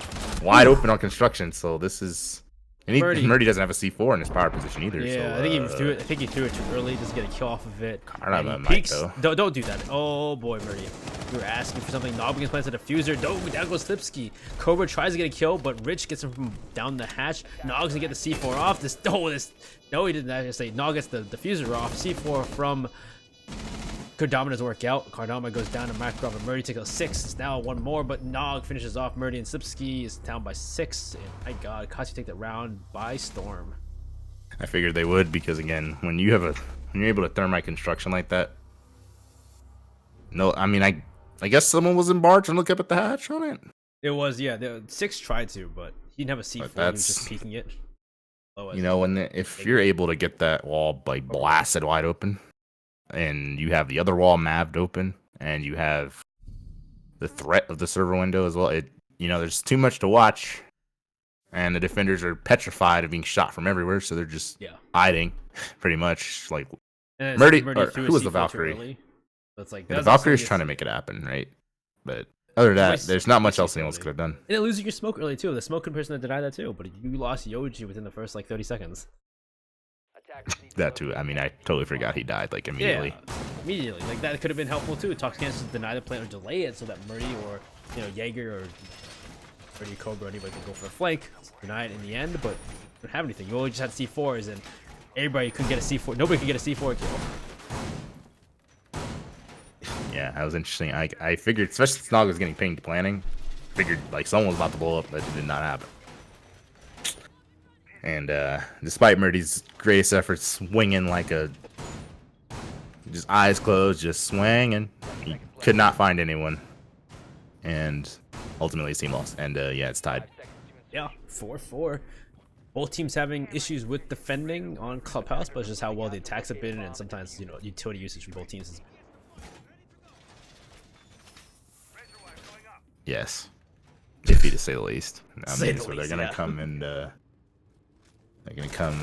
wide open on construction. So this is. And Murdy doesn't have a C4 in his power position either. Yeah, so, I think he threw it too early. Just get a kill off of it. I don't know And about he peeks. though. Don't do that. Oh boy, Murdy. You were asking for something. Nob gets planted a diffuser. Down goes Slipsky. Cobra tries to get a kill, but Rich gets him from down the hatch. Nog's gonna get the C4 off. No, he didn't actually say. Nog gets the diffuser off. C4 from Kardama doesn't work out. Kardama goes down to Makarov and Murdy takes a 6. It's now 1 more, but Nog finishes off Murdy, and Slipsky is down by 6. And my God, Katsu take that round by storm. I figured they would because again, when you're able to thermite construction like that, No, I mean, I guess someone was in barge and look up at the hatch on it. It was, yeah. Six tried to, but he didn't have a C4. He was just that's- peeking it. You know, if you're able to get that wall like blasted wide open, and you have the other wall maved open, and you have the threat of the server window as well, there's too much to watch, and the defenders are petrified of being shot from everywhere, so they're just hiding, pretty much. Like Murdy, who was the Valkyrie? So it's like the Valkyrie's trying to make it happen, right? But other than that, there's not much else anyone else could have done. And losing your smoke early too. The smoking person that denied that too, but you lost Yoji within the first like 30 seconds. That too. I mean, I totally forgot he died like immediately. Yeah, immediately. Like that could have been helpful too. Toxicants deny the plant or delay it so that Murdy or Jaeger or Murdy Cobra or anybody could go for a flank. Deny it in the end, but didn't have anything. You only just had C4s and everybody couldn't get a C4. Nobody could get a C4 kill. Yeah, that was interesting. I figured, especially Snog was getting pinged planning, figured like someone was about to blow up, but it did not happen. And despite Murdy's greatest efforts, swinging like just eyes closed, just swinging, he could not find anyone. And ultimately, his team lost. And yeah, it's tied. Yeah, 4-4. Both teams having issues with defending on Clubhouse, but it's just how well the attacks have been, and sometimes utility usage from both teams is. Yes, iffy to say the least. I mean, so they're gonna come and they're gonna come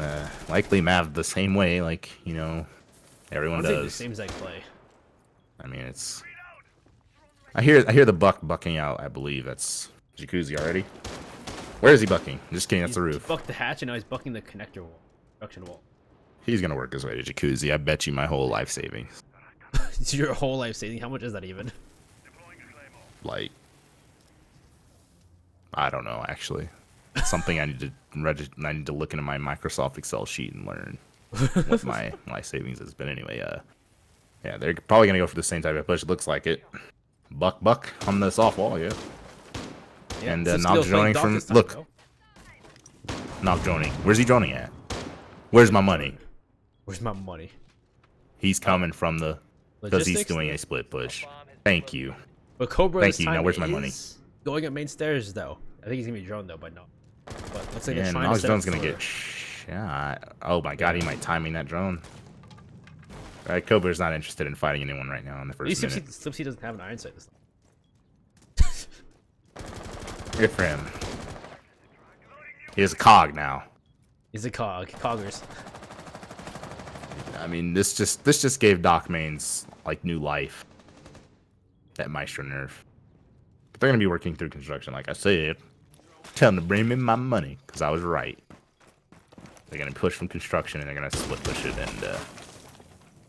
likely Mav the same way, like everyone does. The same exact play. I mean, it's. I hear the bucking out. I believe that's Jacuzzi already. Where is he bucking? Just kidding. That's the roof. He bucked the hatch and now he's bucking the connector wall, production wall. He's gonna work his way to Jacuzzi. I bet you my whole life savings. Your whole life savings. How much is that even? Like. I don't know, actually. It's something I need to look into my Microsoft Excel sheet and learn what my savings has been anyway. Yeah, they're probably gonna go for the same type of push. It looks like it. Buck on the soft wall, yeah. And Nog droning from Nog droning. Where's he droning at? Where's my money? Where's my money? He's coming from the because he's doing a split push. Thank you. But Cobra, thank you. Now where's my money? Going up main stairs though. I think he's gonna be droned though, but no. But looks like yeah, Nog's drone's gonna get shot. Oh my god, he might timing that drone. Alright, Cobra's not interested in fighting anyone right now in the first minute. Slipsy doesn't have an iron sight this time. Good for him. He has a cog now. He's a coggers. I mean, this just gave Doc Mains like new life. That Maestro nerf. But they're gonna be working through construction, like I said. Tell them to bring me my money, because I was right. They're gonna push from construction and they're gonna split push it. And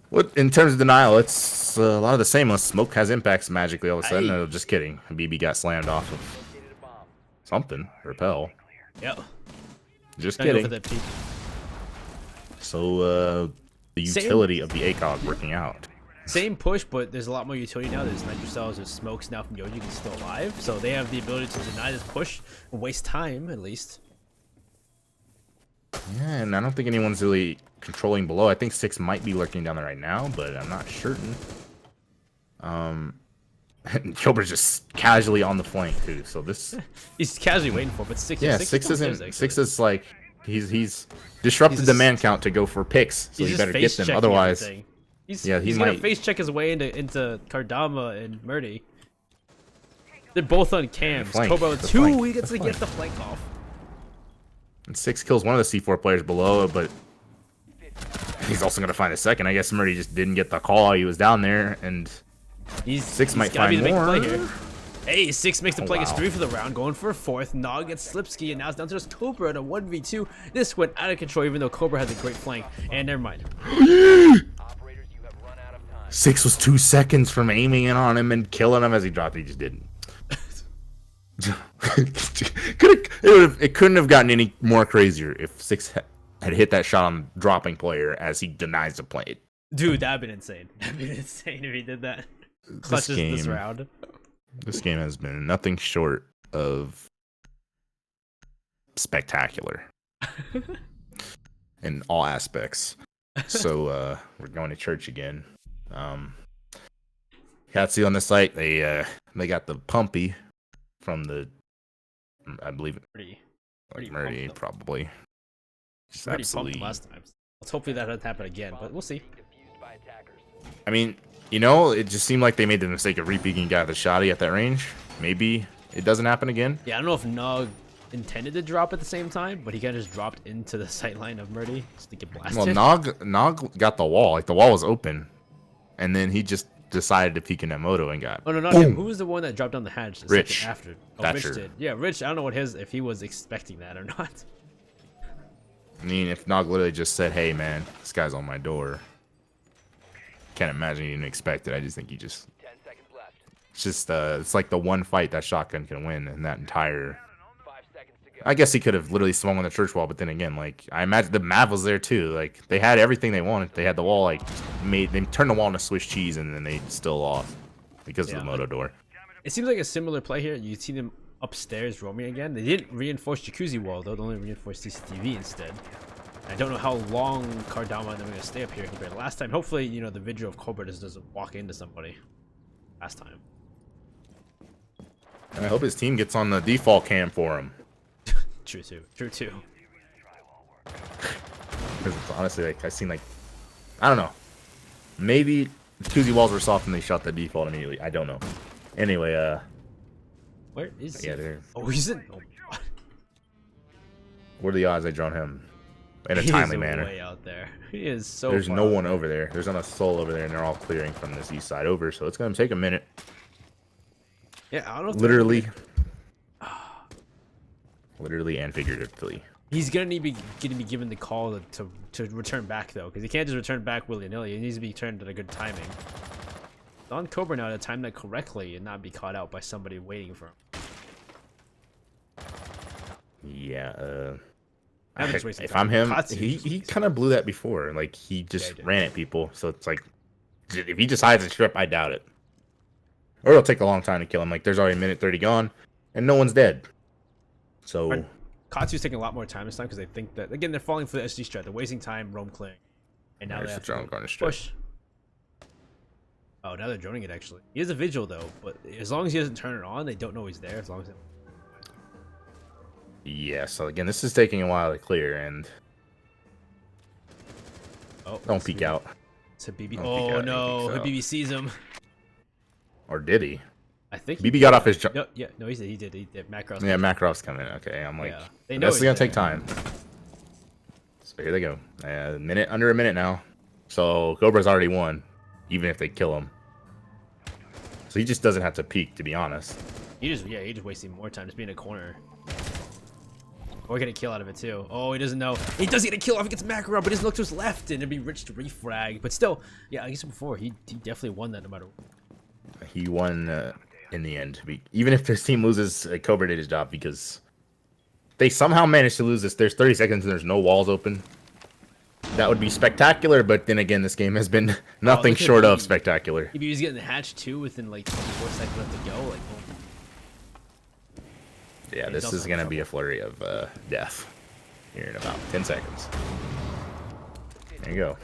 what in terms of denial, it's a lot of the same. Unless smoke has impacts magically all of a sudden. No, just kidding. BB got slammed off of something. Repel. Yep. Just kidding. So the utility of the ACOG working out. Same push, but there's a lot more utility now. There's nitro cells, there's smokes now from Yoji who's still alive, so they have the ability to deny this push and waste time at least. Yeah, and I don't think anyone's really controlling below. I think 6 might be lurking down there right now, but I'm not certain. Cobra's just casually on the flank too, so this he's casually waiting for, but 6 6 is like he's disrupted the man count to go for picks, so you better get them. Otherwise, he's might gonna face check his way into Kardama and Murdy. They're both on cams. Cobra 2, he gets to get the flank off. And 6 kills one of the C4 players below, but he's also gonna find a second. I guess Murdy just didn't get the call. He was down there, and 6 might find more. Hey, 6 makes the play, gets 3 for the round, going for a 4th. Nog gets Slipsky, and now it's down to just Cobra in a 1v2. This went out of control, even though Cobra has a great flank. And never mind. 6 was 2 seconds from aiming in on him and killing him as he dropped. He just didn't. It couldn't have gotten any more crazier if 6 had hit that shot on the dropping player as he denies the play. Dude, that'd been insane. That'd been insane if he did that. Clutches this round. This game has been nothing short of spectacular in all aspects. So we're going to church again. Katsu on the site. They got the pumpy from the, I believe, Pretty like pumped Murray them. probably. Just Pretty absolutely. pumped last time. Let's hopefully that doesn't happen again, but we'll see. Being defused by attackers. I mean, you know, it just seemed like they made the mistake of re-peeking got the shotty at that range. Maybe it doesn't happen again. Yeah, I don't know if Nog intended to drop at the same time, but he kind of just dropped into the sightline of Murdy just to get blasted. Well, Nog got the wall. Like the wall was open, and then he just decided to peek in that moto and got. Oh no, not boom. him. Who was the one that dropped down the hatch the Rich. second after? Oh, Thatcher. Rich did. Yeah, Rich. I don't know what his if he was expecting that or not. I mean, if Nog literally just said, "Hey, man, this guy's on my door," can't imagine he didn't expect it. I just think he just. 10 seconds left. It's just it's like the one fight that shotgun can win in that entire. 5 seconds to go. I guess he could have literally swung on the church wall, but then again, like I imagine the Mav was there too. Like they had everything they wanted. They had the wall like they turned the wall into Swiss cheese, and then they still lost because of Yeah, the moto door. It seems like a similar play here. You see them upstairs roaming again. They didn't reinforce jacuzzi wall though. They only reinforced CCTV instead. I don't know how long Kardama and them are gonna stay up here compared to last time. Hopefully, you know, the vigil of Cobra just doesn't walk into somebody. Last time. And I hope his team gets on the default cam for him. True too. True too. Because it's honestly, like I seen like, I don't know, maybe the jacuzzi walls were soft and they shot the default immediately. I don't know. Anyway, Where is he? yeah, there. Oh, he's in. Oh, God. What are the odds they drawn him in a He timely is manner? way out there. He is so. There's far no out one there. over there. There's not a soul over there, and they're all clearing from this east side over. So it's gonna take a minute. Yeah, I don't know. If Literally. Literally and figuratively. He's gonna be given the call to return back though, because he can't just return back willy nilly. He needs to be turned at a good timing. It's on Cobra now to time that correctly and not be caught out by somebody waiting for him. Yeah. I'm just wasting If time. I'm him, Katsu he just he wastes kind of blew that before. Like he just Yeah, he did. ran at people. So it's like, if he decides to trip, I doubt it. Or it'll take a long time to kill him. Like there's already a minute 30 gone, and no one's dead. So Right. Katsu's taking a lot more time this time because they think that again they're falling for the SD strat. They're wasting time, roam clearing, and now there's they the have drone to going to strip. push. Oh, now they're droning it actually. He is a vigil though, but as long as he doesn't turn it on, they don't know he's there. As long as Yeah. So again, this is taking a while to clear, and don't peek out. It's Habibi. Don't peek Oh out, no, don't peek Habibi sees him. Or did he? I think BB got off his jump. No, yeah, no, he did. He did. Macross. Yeah, Makarov's coming. Okay, I'm like, Yeah, they know this is he's gonna there. take time. So here they go. Under a minute now. So Cobra's already won, even if they kill him. So he just doesn't have to peek, to be honest. He just wasting more time just being in a corner. Or get a kill out of it too. Oh, he doesn't know. He does get a kill off against Makarov, but he doesn't look to his left, and it'd be Rich to refrag. But still, yeah, like I said before, he definitely won that no matter what. He won in the end. Even if this team loses, Cobra did his job because they somehow managed to lose this. There's 30 seconds and there's no walls open. That would be spectacular, but then again, this game has been nothing look at short of BB. spectacular. If he was getting the hatch too within like 24 seconds left to go, like, boom. Yeah, this is going to be a flurry of death here in about 10 seconds. There you go.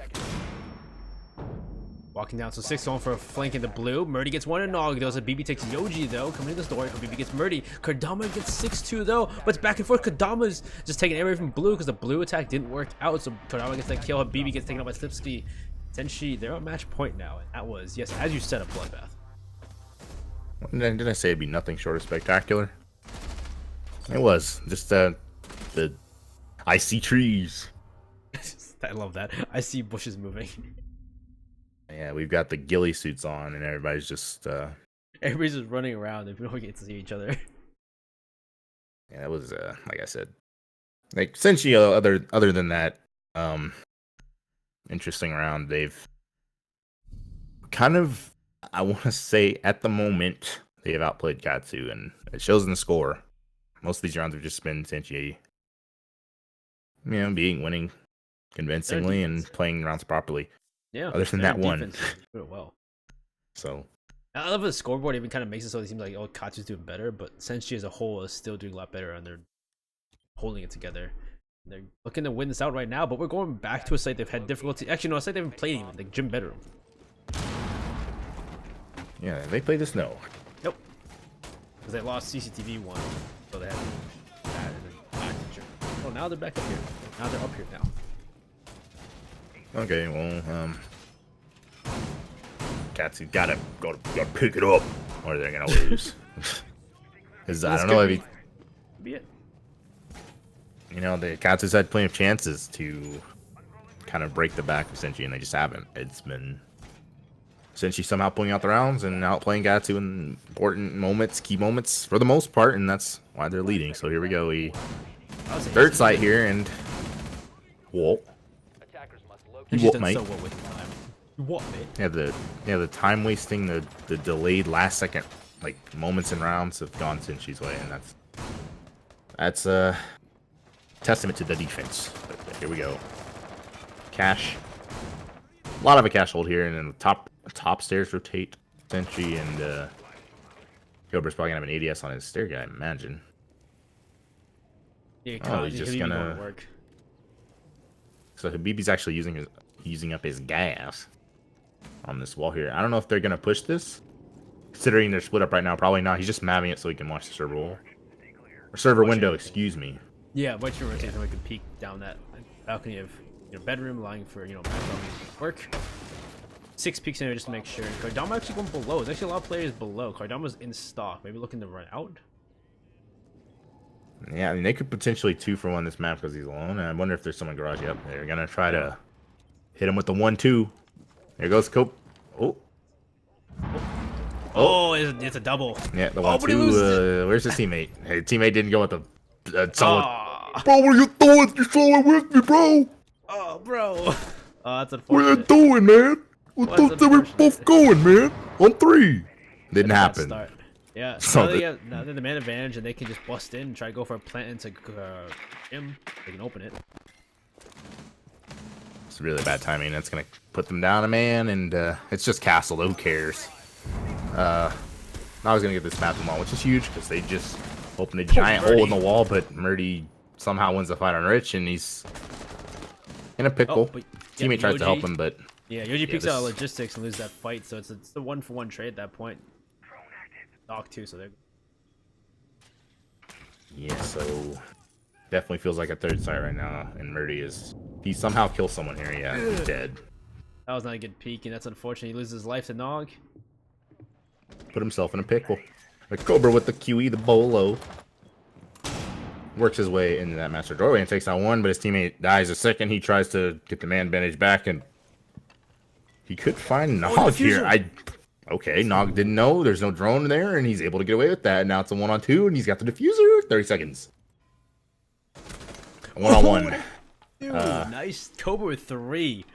Walking down, so 6 on for a flank in the blue. Murdy gets one and Nog though, so BB takes Yoji though. Coming in this door, BB gets Murdy. Kardama gets 6-2 though, but it's back and forth. Kardama's just taking everything from blue because the blue attack didn't work out, so Kardama gets that kill. BB gets taken out by Slipsky. Senshi, they're on match point now, and that was, yes, as you said, a bloodbath. Did I say it'd be nothing short of spectacular? It was. Just the I see trees. I love that. I see bushes moving. Yeah, we've got the ghillie suits on, and everybody's just Everybody's just running around and we don't get to see each other. yeah, that was like I said. Like Senshi, other than that, interesting round. They've kind of, I want to say, at the moment, they have outplayed Katsu, and it shows in the score. Most of these rounds have just been Senshi, winning convincingly and playing rounds properly. Yeah. Other than their that one. defense is doing it well. So I love the scoreboard even kind of makes it so it seems like, oh, Katsu's doing better, but Senshi as a whole is still doing a lot better and they're holding it together. They're looking to win this out right now, but we're going back to a site they've had difficulty. Actually, no, a site they haven't played even, like Gym Bedroom. Yeah, they play the snow. Nope. Because they lost CCTV 1, so they had that and then back to Germany. Oh, now they're back up here. Now they're up here now. Okay, well, Katsu gotta pick it up, or they're gonna lose. Because I don't know if he, Be it. you know, the Katsu's had plenty of chances to kind of break the back of Senshi, and they just haven't. It's been Senshi somehow pulling out the rounds and outplaying Katsu in important moments, key moments for the most part, and that's why they're leading. So here we go. Third sight here, and whoa. Attackers must locate. She's What, done mate? so well with time. What, mate? Yeah, the time wasting, the delayed last second like moments and rounds have gone Senshi's way, and that's a testament to the defense. But here we go. Cash. A lot of a cash hold here, and then the top stairs rotate Senshi, and Cobra's probably gonna have an ADS on his stair guy, I imagine. Yeah, Oh, he's just gonna work. So Habibi's actually using up his gas on this wall here. I don't know if they're gonna push this, considering they're split up right now. Probably not. He's just mapping it so he can watch the server wall or server window. Excuse me. Yeah, watch your rotation so we can peek down that balcony of bedroom, allowing for work. 6 peeks in there just to make sure. Cardama actually going below. There's actually a lot of players below. Cardama's in stock. Maybe looking to run out. Yeah, I mean, they could potentially 2-for-1 this map because he's alone. And I wonder if there's someone garage. Yep, they're gonna try to hit him with the 1-2. There goes Cope. Oh, it's a double. Yeah, the Oh, but he loses 1-2. Where's his teammate? Hey, teammate didn't go with the solid. Oh, Bro, what are you doing? You're solid with me, bro. oh, bro. Oh, that's What are you unfortunate. doing, man? Well, What that's thought we were unfortunate. both going, man? On 3. Didn't Bad happen. start. Yeah, So now now they're the man advantage, and they can just bust in and try to go for a plant into gym. They can open it. It's really bad timing. That's gonna put them down a man, and it's just castle. Who cares? I was gonna get this map them all, which is huge because they just opened a giant hole in the wall, but Murdy somehow wins the fight on Rich, and he's in a pickle. but Teammate tries to help him, but yeah, Yoji peeks out this- logistics and loses that fight, so it's the 1-for-1 trade at that point. Dog too, so they're yeah, so definitely feels like a third site right now, and Murdy he somehow kills someone here. Yeah, he's dead. that was not a good peek, and that's unfortunate. He loses his life to Nog. Put himself in a pickle. The Cobra with the QE, the bolo. Works his way into that master doorway and takes out one, but his teammate dies a second. He tries to get the man bandage back, and he could find Nog here. Okay, Nog didn't know. There's no drone there, and he's able to get away with that. Now it's a 1-on-2, and he's got the diffuser. 30 seconds. 1-on-1. Dude, nice Cobra with 3.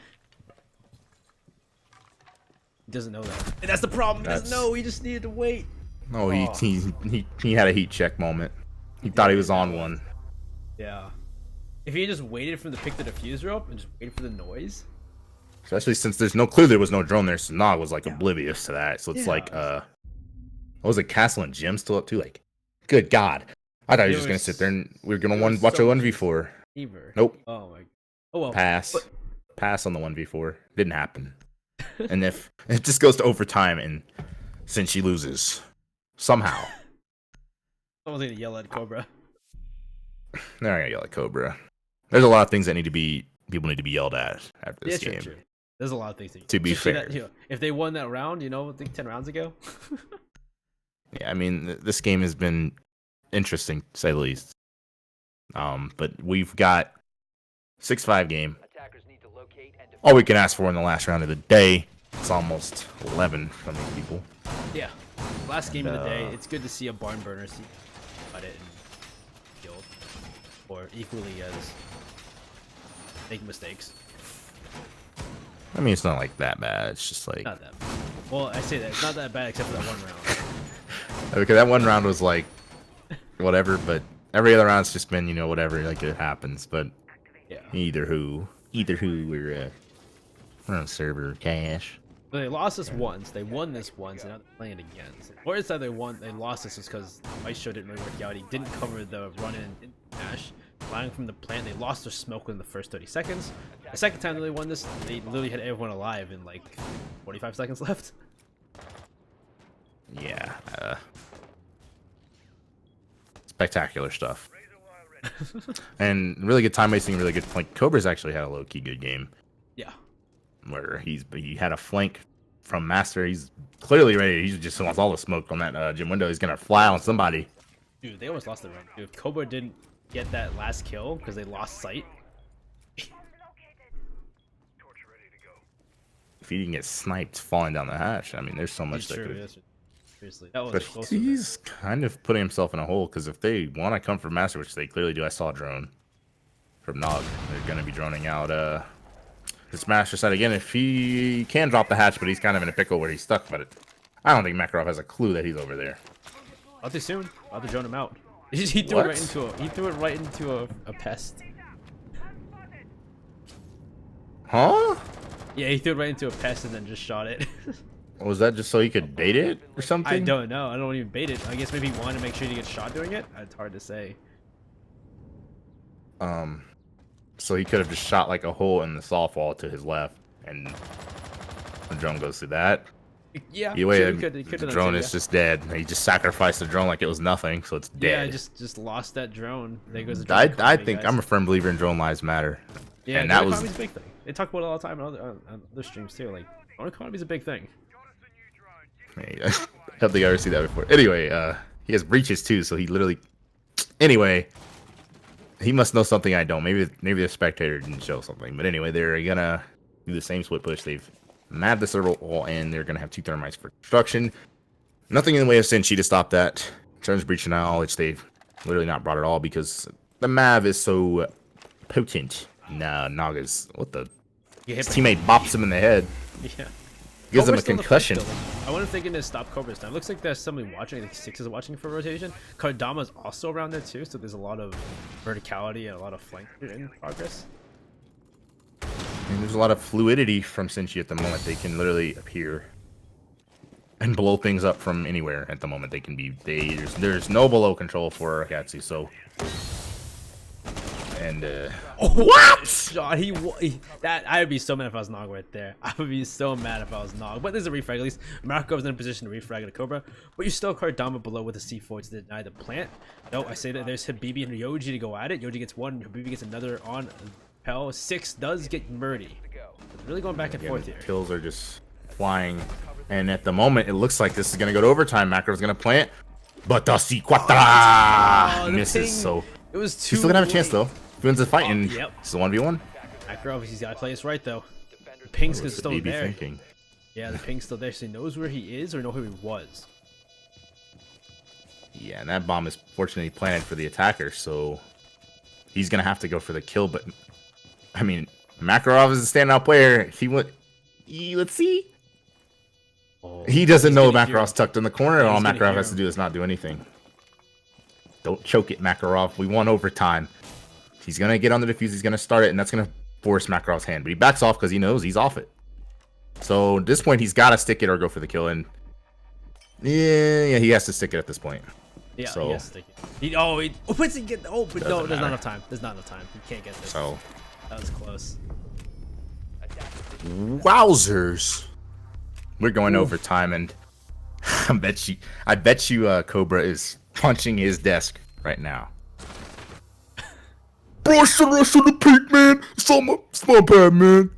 He doesn't know that. And that's the problem. He doesn't know. He just needed to wait. Oh, he had a heat check moment. He thought he was on one. Yeah. If he just waited for the pick the diffuser up and just waited for the noise. Especially since there's no clue there was no drone there, so Nog was like oblivious to that. So it's like, what was it, Castle and Jim still up too? Like, good God. I thought he was just gonna sit there and we were gonna watch a 1v4. Either. Nope. Oh my. Oh well. Pass. But- Pass on the 1v4. Didn't happen. And if it just goes to overtime, and since she loses, somehow. Someone's gonna yell at Cobra. They're not gonna yell at Cobra. There's a lot of things that people need to be yelled at after this game. True. There's a lot of things To be especially fair. that, if they won that round, I think 10 rounds ago. Yeah, I mean, this game has been interesting, to say the least. But we've got 6-5 game. Attackers need to locate and All we can ask for in the last round of the day. It's almost 11 from these people. Yeah. Last game of the day. It's good to see a barn burner see cut it and killed. Or equally as making mistakes. I mean, it's not like that bad. It's just like, Not that bad. Well, I say that. It's not that bad except for that one round. okay, that one round was like whatever, but every other round's just been, whatever, like it happens. But Yeah. either who, we're on server cash. But they lost this once. They won this once, and now they're playing it again. Or it's that they lost this was because Ice Show didn't really work out. He didn't cover the run in dash. Flying from the plant, they lost their smoke within the first 30 seconds. The second time that they won this, they literally had everyone alive in like 45 seconds left. Yeah. Spectacular stuff. And really good time wasting, really good flank. Cobra's actually had a low key good game Yeah. where he had a flank from Master. He's clearly ready. He just wants all the smoke on that gym window. He's gonna fly on somebody. Dude, they almost lost the round. Dude, if Cobra didn't get that last kill because they lost sight. If he didn't get sniped falling down the hatch, I mean, there's so much It's that true, could. yes. Seriously, that was But close. he's kind of putting himself in a hole because if they want to come for Master, which they clearly do, I saw a drone from Nog. They're going to be droning out this Master side again. If he can drop the hatch, but he's kind of in a pickle where he's stuck. But I don't think Makarov has a clue that he's over there. Not too soon. I'll have to drone him out. He threw What? it right into a. He threw it right into a pest. Huh? Yeah, he threw it right into a pest and then just shot it. Was that just so he could bait it or something? I don't know. I don't even bait it. I guess maybe he wanted to make sure he gets shot doing it. It's hard to say. So he could have just shot like a hole in the soft wall to his left, and the drone goes through that. Yeah. Either way, sure, he the could have drone done is so, just dead. He just sacrificed the drone like it was nothing, so it's yeah. dead. Yeah, just lost that drone. There goes the drone I economy, think guys. I'm a firm believer in drone lives matter. Yeah, and drone that was economy's a big thing. They talk about it all the time on other streams too. Like drone economy's a big thing. I don't think I ever see that before. Anyway, he has breaches too, so he literally. Anyway, he must know something I don't. Maybe the spectator didn't show something. But anyway, they're gonna do the same split push. They've mapped the server wall, and they're gonna have 2 thermites for construction. Nothing in the way of Senshi to stop that. In terms of breach of knowledge, they've literally not brought it all because the Mav is so potent. Nah, Naga's what the. His teammate bops him in the head. Yeah. Gives him a Cobra's still in the fight concussion. still. I wonder if they're gonna stop Cobra's time. Looks like there's somebody watching. I think Six is watching for rotation. Kardama's also around there too, so there's a lot of verticality and a lot of flank in progress. And there's a lot of fluidity from Senshi at the moment. They can literally appear and blow things up from anywhere at the moment. They can be. There's no below control for Katsu. So. And What? Shot. That I would be so mad if I was Nog right there. I would be so mad if I was Nog. But there's a refrag at least. Markov's in a position to refrag at a Cobra. But you still Kardama below with a C4 to deny the plant. No, I say that there's Habibi and Yoji to go at it. Yoji gets one, Habibi gets another on Pell. Six does get Murdy. It's really going back and forth here. kills are just flying. And at the moment, it looks like this is gonna go to overtime. Macro's gonna plant, but the C4 the misses. ping. So It was too he's still gonna have a chance late. though. If he wins the fight, and yep. it's a 1v1. Makarov, he's got to play this right though. The ping's What's still the BB there. thinking? Yeah, the ping's still there, so he knows where he is or know who he was. Yeah, and that bomb is fortunately planted for the attacker, so he's gonna have to go for the kill. But I mean, Makarov is a standout player. If he would, let's see. Oh, He doesn't he's know gonna hear Makarov's him. tucked in the corner, and Yeah, all he's gonna Makarov hear has to him. do is not do anything. Don't choke it, Makarov. We won overtime. He's gonna get on the defuse. He's gonna start it, and that's gonna force Makarov's hand. But he backs off because he knows he's off it. So at this point, he's got to stick it or go for the kill. And yeah, he has to stick it at this point. Yeah, So- he has to take it. What's he get? Oh, but no, Doesn't there's not matter. enough time. There's not enough time. You can't get this. So That was close. wowzers, we're going overtime, and I bet you, Cobra is punching his desk right now. Brush the rest of the peak, man. It's not bad, man.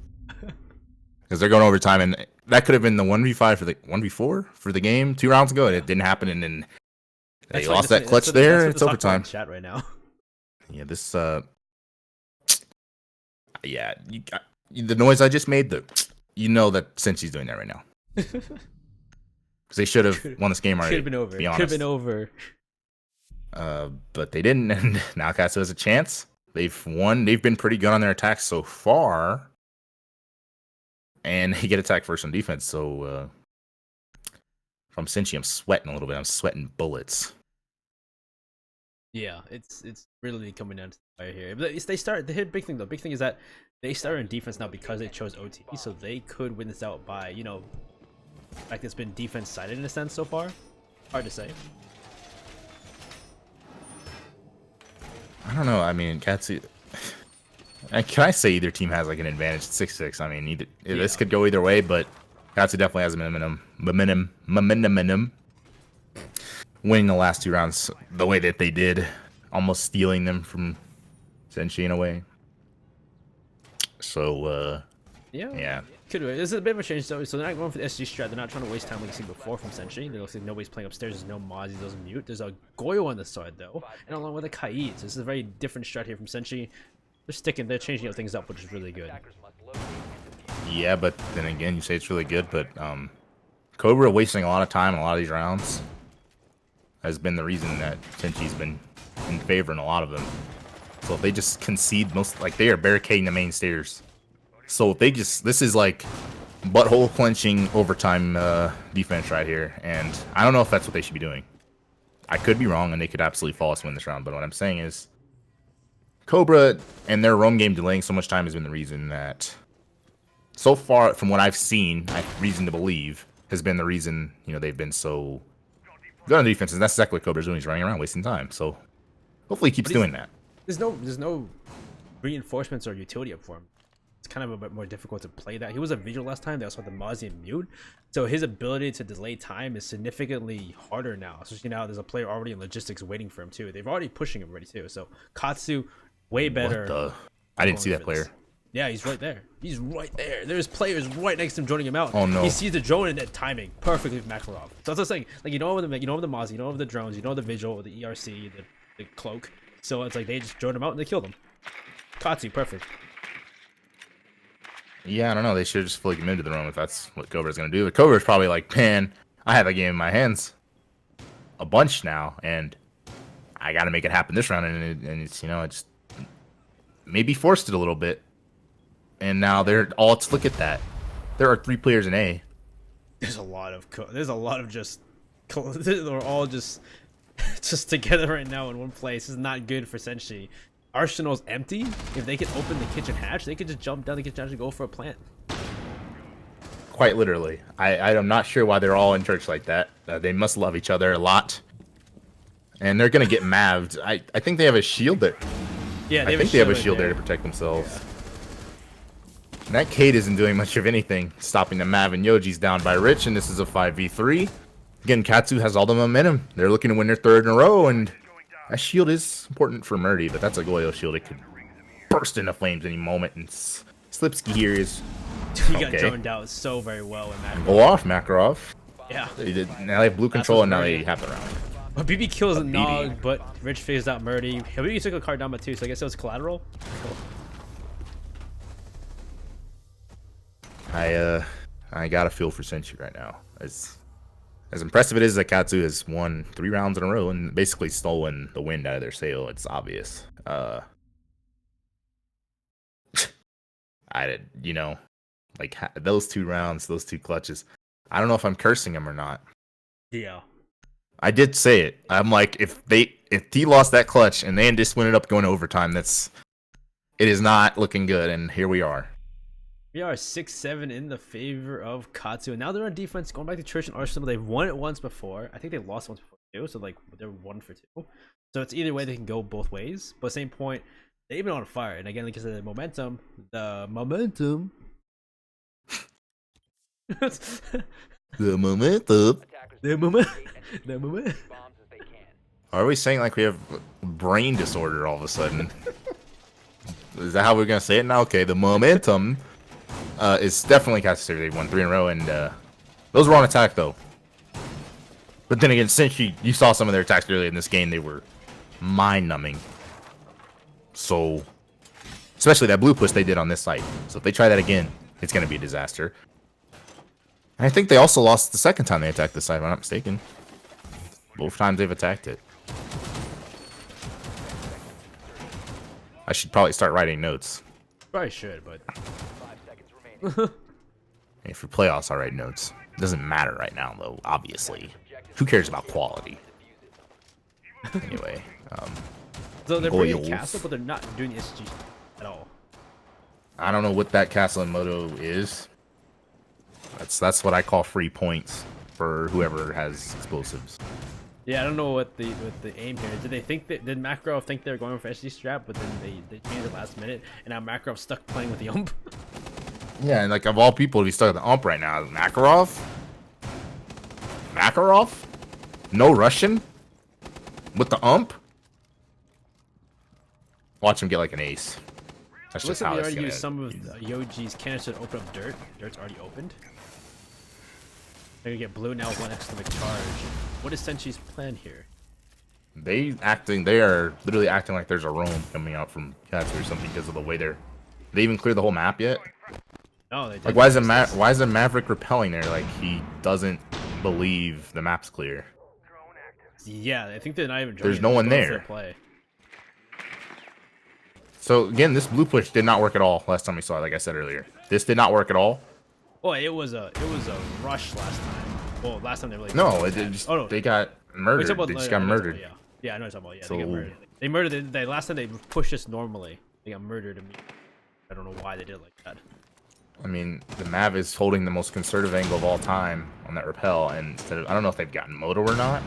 Because they're going overtime, and that could have been the 1v5 for the 1v4 for the game 2 rounds ago. It didn't happen, and then they lost that clutch there. It's overtime. Chat right now. Yeah, this yeah, the noise I just made, you know that Senshi's doing that right now. Because they should have won this game already. Could have been over. Be Could honest. have been over. But they didn't, and now Katsu has a chance. They've won. They've been pretty good on their attacks so far. And they get attacked first on defense, so from Senshi, I'm sweating a little bit. I'm sweating bullets. Yeah, it's really coming down to the fire here. But they start. The big thing though. Big thing is that they start in defense now because they chose OT, so they could win this out by like it's been defense sided in a sense so far. Hard to say. I don't know. I mean, Katsu. Can I say either team has like an advantage? 6-6. I mean, this could go either way, but Katsu definitely has a momentum. winning the last 2 rounds the way that they did, almost stealing them from Senshi in a way. So, yeah. Could be. This is a bit of a change though. So they're not going for the SG strat. They're not trying to waste time like you seen before from Senshi. There looks like nobody's playing upstairs. There's no Mozzie. There's mute. There's a Goyo on the side though, and along with a Kai. So this is a very different strat here from Senshi. They're changing things up, which is really good. Yeah, but then again, you say it's really good, but Cobra wasting a lot of time in a lot of these rounds has been the reason that Senshi's been in favor in a lot of them. So if they just concede like they are barricading the main stairs. So if they this is like butthole clenching overtime defense right here, and I don't know if that's what they should be doing. I could be wrong, and they could absolutely fall us win this round. But what I'm saying is, Cobra and their roam game delaying so much time has been the reason that, so far from what I've seen, I have reason to believe has been the reason they've been so good on defense. And that's exactly what Cobra's doing. He's running around wasting time. So hopefully he keeps doing that. There's no reinforcements or utility up for him. It's kind of a bit more difficult to play that. He was a visual last time. They also had the Mozzie and mute. So his ability to delay time is significantly harder now. Especially now there's a player already in logistics waiting for him too. They've already pushing him already too. So Katsu, way better. I didn't see that player. Yeah, he's right there. He's right there. There's players right next to him joining him out. Oh no. He sees the drone and that timing perfectly with Makarov. So that's what I'm saying. Like you know the Mozzie, you know the drones, you know the visual, the ERC, the cloak. So it's like they just drone him out and they killed him. Katsu, perfect. Yeah, I don't know. They should have just fully committed to the room if that's what Cobra's going to do. But Cobra's probably like, man, I have that game in my hands a bunch now, and I got to make it happen this round. And it's, it's maybe forced it a little bit. And now let's look at that. There are 3 players in A. There's a lot of just, they're all just together right now in one place. This is not good for Senshi. Arsenal's empty. If they could open the kitchen hatch, they could just jump down the kitchen hatch and go for a plant. Quite literally. I'm not sure why they're all in church like that. They must love each other a lot. And they're going to get maved. I think they have a shield there. Yeah, I think they have a shield there to protect themselves. Yeah. And that Kate isn't doing much of anything, stopping the Mav, and Yoji's down by Rich, and this is a 5v3. Again, Katsu has all the momentum. They're looking to win their 3rd in a row, and that shield is important for Murdy, but that's a Goyo shield. It could burst into flames any moment, and Slipsky here is... He got droned out so very well in that. Go off, Makarov. Yeah. They did. Now they have blue control, and now they have the round. But BB kills a Nog, but Rich figures out Murdy. BB took a card down by 2, so I guess it was collateral. Cool. I got a feel for Senshi right now. As impressive it is that Katsu has won 3 rounds in a row and basically stolen the wind out of their sail, it's obvious. Like those 2 rounds, those 2 clutches. I don't know if I'm cursing them or not. Yeah. I did say it. I'm like, if he lost that clutch and they just went it up going to overtime, it is not looking good, and here we are. We are 6-7 in the favor of Katsu. And now they're on defense, going back to Church and Arsenal. They've won it once before. I think they lost once before too. So like they're 1 for 2. So it's either way they can go both ways. But same point, they've been on fire. And again, because of the momentum. The momentum. Are we saying like we have brain disorder all of a sudden? Is that how we're gonna say it now? Okay, the momentum is definitely Katsu. They won 3 in a row, and those were on attack though. But then again, since you saw some of their attacks earlier in this game, they were mind-numbing. So, especially that blue push they did on this site. So if they try that again, it's gonna be a disaster. And I think they also lost the second time they attacked this site, if I'm not mistaken. Both times they've attacked it. I should probably start writing notes. Probably should, but... 5 seconds remaining. Hey, for playoffs, I'll write notes. It doesn't matter right now, though, obviously. Who cares about quality? Anyway, so they're bringing Castle, but they're not doing SG at all. I don't know what that Castle and Moto is. That's what I call free points for whoever has explosives. Yeah, I don't know what the aim here. Did Makarov think they were going for SG strap, but then they changed it last minute, and now Makarov's stuck playing with the ump. Yeah, and like of all people to be stuck with the ump right now, Makarov? Makarov? No Russian? With the ump? Watch him get like an ace. That's Looks just like how they it's already gonna used some of Yoji's canister to open up dirt. Dirt's already opened. They're gonna get blue now, 1 exclamation charge. What is Senshi's plan here? They are literally acting like there's a roam coming out from Katsu or something because of the way they even cleared the whole map yet? No, they didn't. Like why is the Maverick repelling there? Like he doesn't believe the map's clear. Yeah, I think they're not even. There's no one there. Play. So again, this blue push did not work at all last time we saw it. Like I said earlier, this did not work at all. Well, it was a rush last time. Well, last time they really. No, it just, oh, no. They got murdered. They just got murdered. Yeah, I know what you're talking about. Yeah, So, they got murdered. They murdered. They last time they pushed us normally. They got murdered immediately. I don't know why they did it like that. I mean, the Mav is holding the most conservative angle of all time on that repel, and instead of, I don't know if they've gotten Moto or not,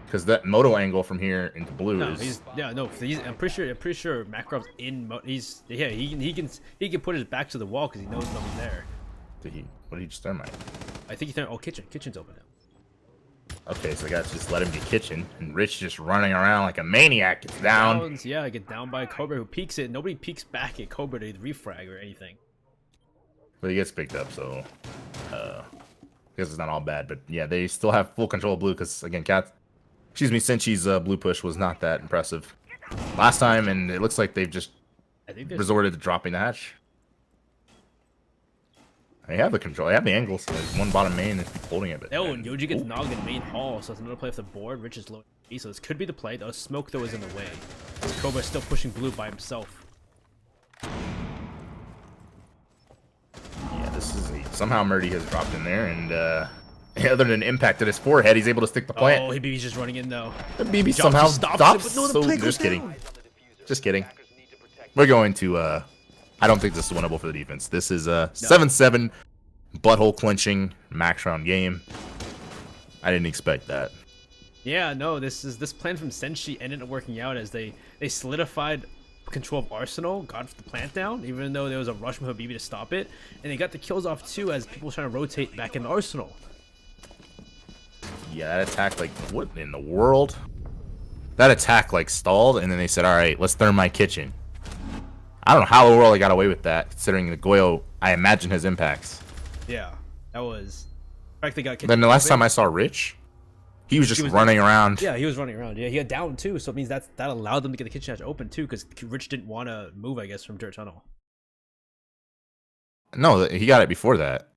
because that Moto angle from here into blue is. I'm pretty sure Makarov's in. He can put his back to the wall because he knows nobody's there. What did he just thermite? I think he's there. Oh, kitchen's open now. Okay, so I got to just let him get kitchen, and Rich just running around like a maniac. Gets down. Yeah, get down by Cobra who peeks it. Nobody peeks back at Cobra to refrag or anything. But he gets picked up, so I guess it's not all bad. But yeah, they still have full control of blue because again, Senshi's blue push was not that impressive last time, and it looks like they've just resorted to dropping the hatch. They have the control. They have the angles. So there's one bottom main that's holding it. But and Yoji gets knocked in main hall, so it's another play off the board. Rich is low. So this could be the play. The smoke though is in the way. Cobra is still pushing blue by himself. Yeah, this is somehow Murdy has dropped in there, and other than impact at his forehead, he's able to stick the plant. Oh, BB's just running in though. The BB somehow stops. No, just kidding. Just kidding. We're going to. I don't think this is winnable for the defense. This is a 7-7 butthole clenching max round game. I didn't expect that. Yeah, no, this plan from Senshi ended up working out as they solidified control of Arsenal, got the plant down, even though there was a rush from Habibi to stop it, and they got the kills off too as people were trying to rotate back in Arsenal. Yeah, that attack, like, what in the world? That attack, like, stalled, and then they said, all right, let's thermite kitchen. I don't know how the world they got away with that, considering the Goyo, I imagine, has impacts. Yeah, that was... In fact, they got kitchen. Then the last time I saw Rich, he was just running around. Yeah, he was running around. Yeah, he got down too, so it means that allowed them to get the kitchen hatch open too, because Rich didn't want to move, I guess, from Dirt Tunnel. No, he got it before that.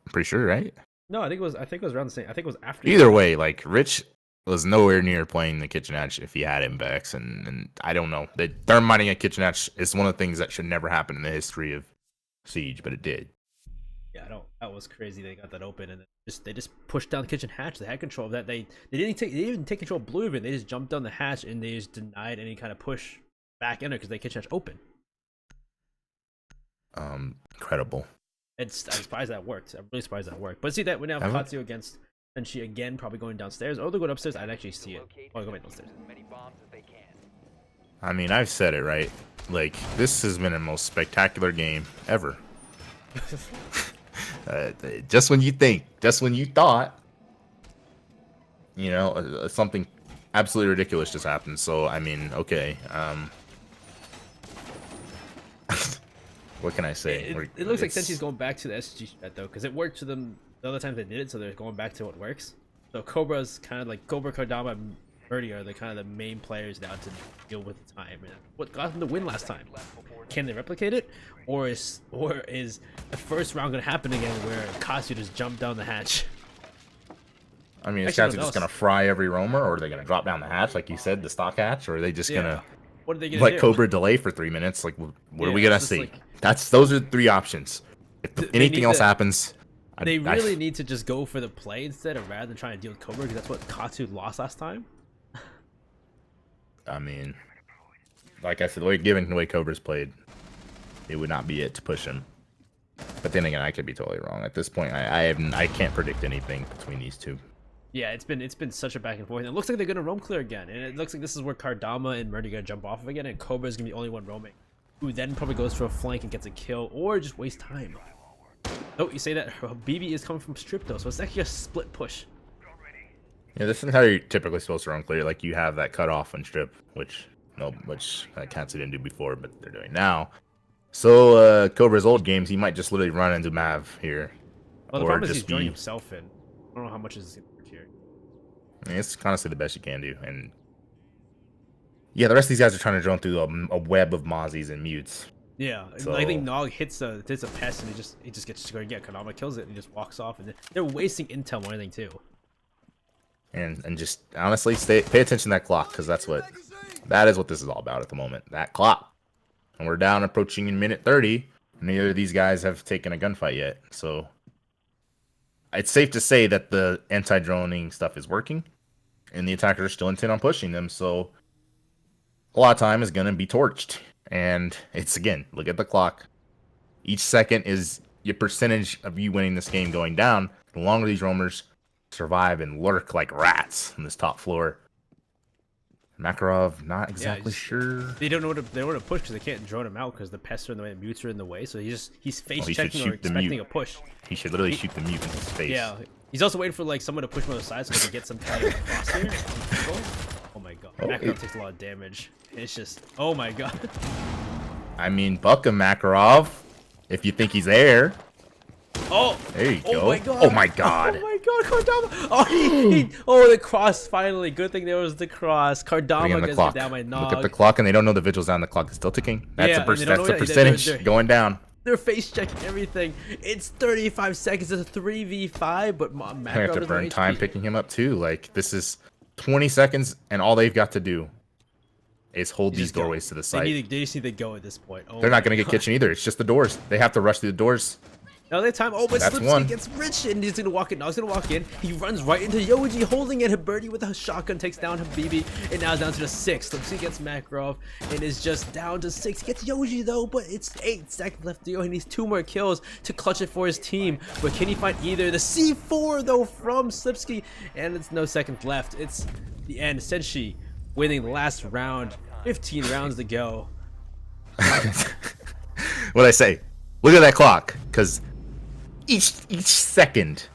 I'm pretty sure, right? No, I think it was around the same. I think it was after. Either way, like Rich was nowhere near playing the kitchen hatch if he had impacts, and I don't know. The thermiting a kitchen hatch is one of the things that should never happen in the history of Siege, but it did. Yeah, I don't. That was crazy. They got that open, and they just pushed down the kitchen hatch. They had control of that. They didn't even take control of blue. Even they just jumped down the hatch and they just denied any kind of push back in it because they kitchen hatch open. Incredible. I'm surprised that worked. I'm really surprised that worked. But see that we now have Katsu against Senshi again, probably going downstairs. Or they're going upstairs. I'd actually see it. Oh, go downstairs. I mean, I've said it, right? Like, this has been the most spectacular game ever. Just when you thought, you know, something absolutely ridiculous just happened. So, I mean, okay. What can I say? It looks like Senshi's going back to the SG strat though, because it worked for them the other times they did it, so they're going back to what works. So Cobra's kind of like Cobra, Kardama, and Murdy are the kind of the main players now to deal with the time. And what got them the win last time? Can they replicate it, or is the first round gonna happen again where Katsu just jumped down the hatch? I mean, is Katsu just gonna fry every roamer, or are they gonna drop down the hatch like you said, the stock hatch, or are they just gonna? What are they gonna let do? Cobra delay for 3 minutes? Like, what are we gonna see? Those are the three options. If anything else happens, they really need to just go for the play instead of rather than trying to deal with Cobra, because that's what Katsu lost last time. I mean, like I said, given the way Cobra's played, it would not be it to push him. But then again, I could be totally wrong. At this point, I can't predict anything between these two. Yeah, it's been such a back and forth. And it looks like they're gonna roam clear again, and it looks like this is where Kardama and Murdy gonna jump off of again, and Cobra is gonna be the only one roaming, who then probably goes for a flank and gets a kill, or just waste time. Oh, you say that BB is coming from strip though, so it's actually a split push. Yeah, this is how you're typically supposed to run clear. Like you have that cutoff and strip, which Katsu didn't do before, but they're doing now. So Cobra's old games, he might just literally run into Mav here, Well, the or problem is he's just joining be. himself in. I don't know how much is gonna work here. I mean, it's honestly the best you can do, and yeah, the rest of these guys are trying to drone through a web of Mozzies and mutes. Yeah, So I think Nog hits a pest and he just gets going. Yeah, Konami kills it and he just walks off, and they're wasting intel more than anything too. and just honestly pay attention to that clock, because that is what this is all about at the moment. That clock, and we're down approaching in minute 30. Neither of these guys have taken a gunfight yet, so it's safe to say that the anti-droning stuff is working, and the attackers are still intent on pushing them. So a lot of time is going to be torched, and it's, again, look at the clock. Each second is your percentage of you winning this game going down. The longer these roamers survive and lurk like rats on this top floor. Makarov, not exactly sure. They don't know what to push because they can't drone him out because the pests are in the way, the mutes are in the way. So he's face checking or expecting a push. He should literally shoot the mute in his face. Yeah, he's also waiting for like someone to push him on the side so they can get some kind of crosshair. Oh my god, Makarov takes a lot of damage. It's just, oh my god. I mean, buck him, Makarov, if you think he's there. Oh, there you go. My god. Oh my god. Oh my god, Cardama. Oh, the cross finally. Good thing there was the cross. Cardama gets it down by Nog. Look at the clock, and they don't know the vigil's down. The clock is still ticking. That's the percentage going down. They're face checking everything. It's 35 seconds. It's a 3v5, but Makarov have to burn time picking him up too. Like, this is 20 seconds, and all they've got to do is hold these doorways to the site. They just need to go at this point. Oh, they're not going to get kitchen either. It's just the doors. They have to rush through the doors. Now they time. Oh, but Slipsky gets rich and he's gonna walk in. Nog's gonna walk in. He runs right into Yoji, holding it. Birdie with a shotgun takes down Habibi, and now it's down to the 6. Slipsky gets Makarov and is just down to 6. Gets Yoji though, but it's 8 seconds left to go. He needs 2 more kills to clutch it for his team. But can he find either? The C4 though from Slipsky, and it's no seconds left. It's the end. Senshi winning the last round. 15 rounds to go. What'd I say? Look at that clock, because each second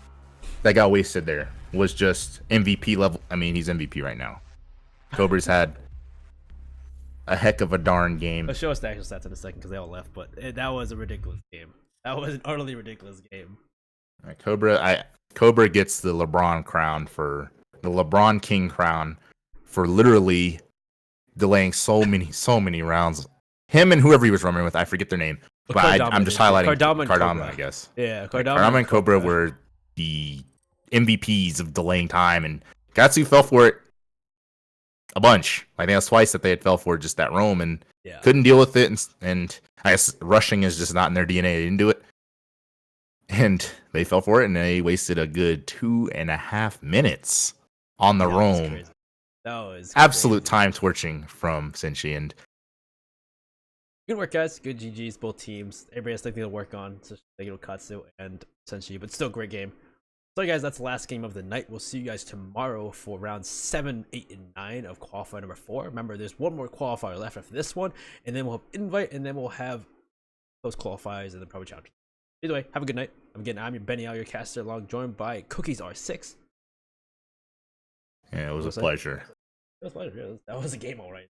that got wasted there was just MVP level. I mean, he's MVP right now. Cobra's had a heck of a darn game. I'll show us the actual stats in a second because they all left, but that was a ridiculous game. That was an utterly ridiculous game. All right, Cobra gets the LeBron crown for the LeBron King crown for literally delaying so many rounds. Him and whoever he was roaming with, I forget their name. But I'm just highlighting Cardama, I guess. Yeah, Cardama and Cobra were the MVPs of delaying time, and Katsu fell for it a bunch. I think that's twice that they had fell for just that roam and couldn't deal with it. And I guess rushing is just not in their DNA. They didn't do it, and they fell for it, and they wasted a good 2.5 minutes on the roam. That was absolute time torching from Senshi. And good work, guys. Good GGs, both teams. Everybody has something to work on. So Katsu and Senshi, but still great game. So guys, that's the last game of the night. We'll see you guys tomorrow for rounds 7, 8, and 9 of qualifier number 4. Remember, there's one more qualifier left after this one, and then we'll have invite, and then we'll have those qualifiers, and then probably challenge. Either way, have a good night. I'm your Benny Al, your caster, along joined by Cookies R6. Yeah, it was a pleasure. It was a pleasure. That was a game, all right.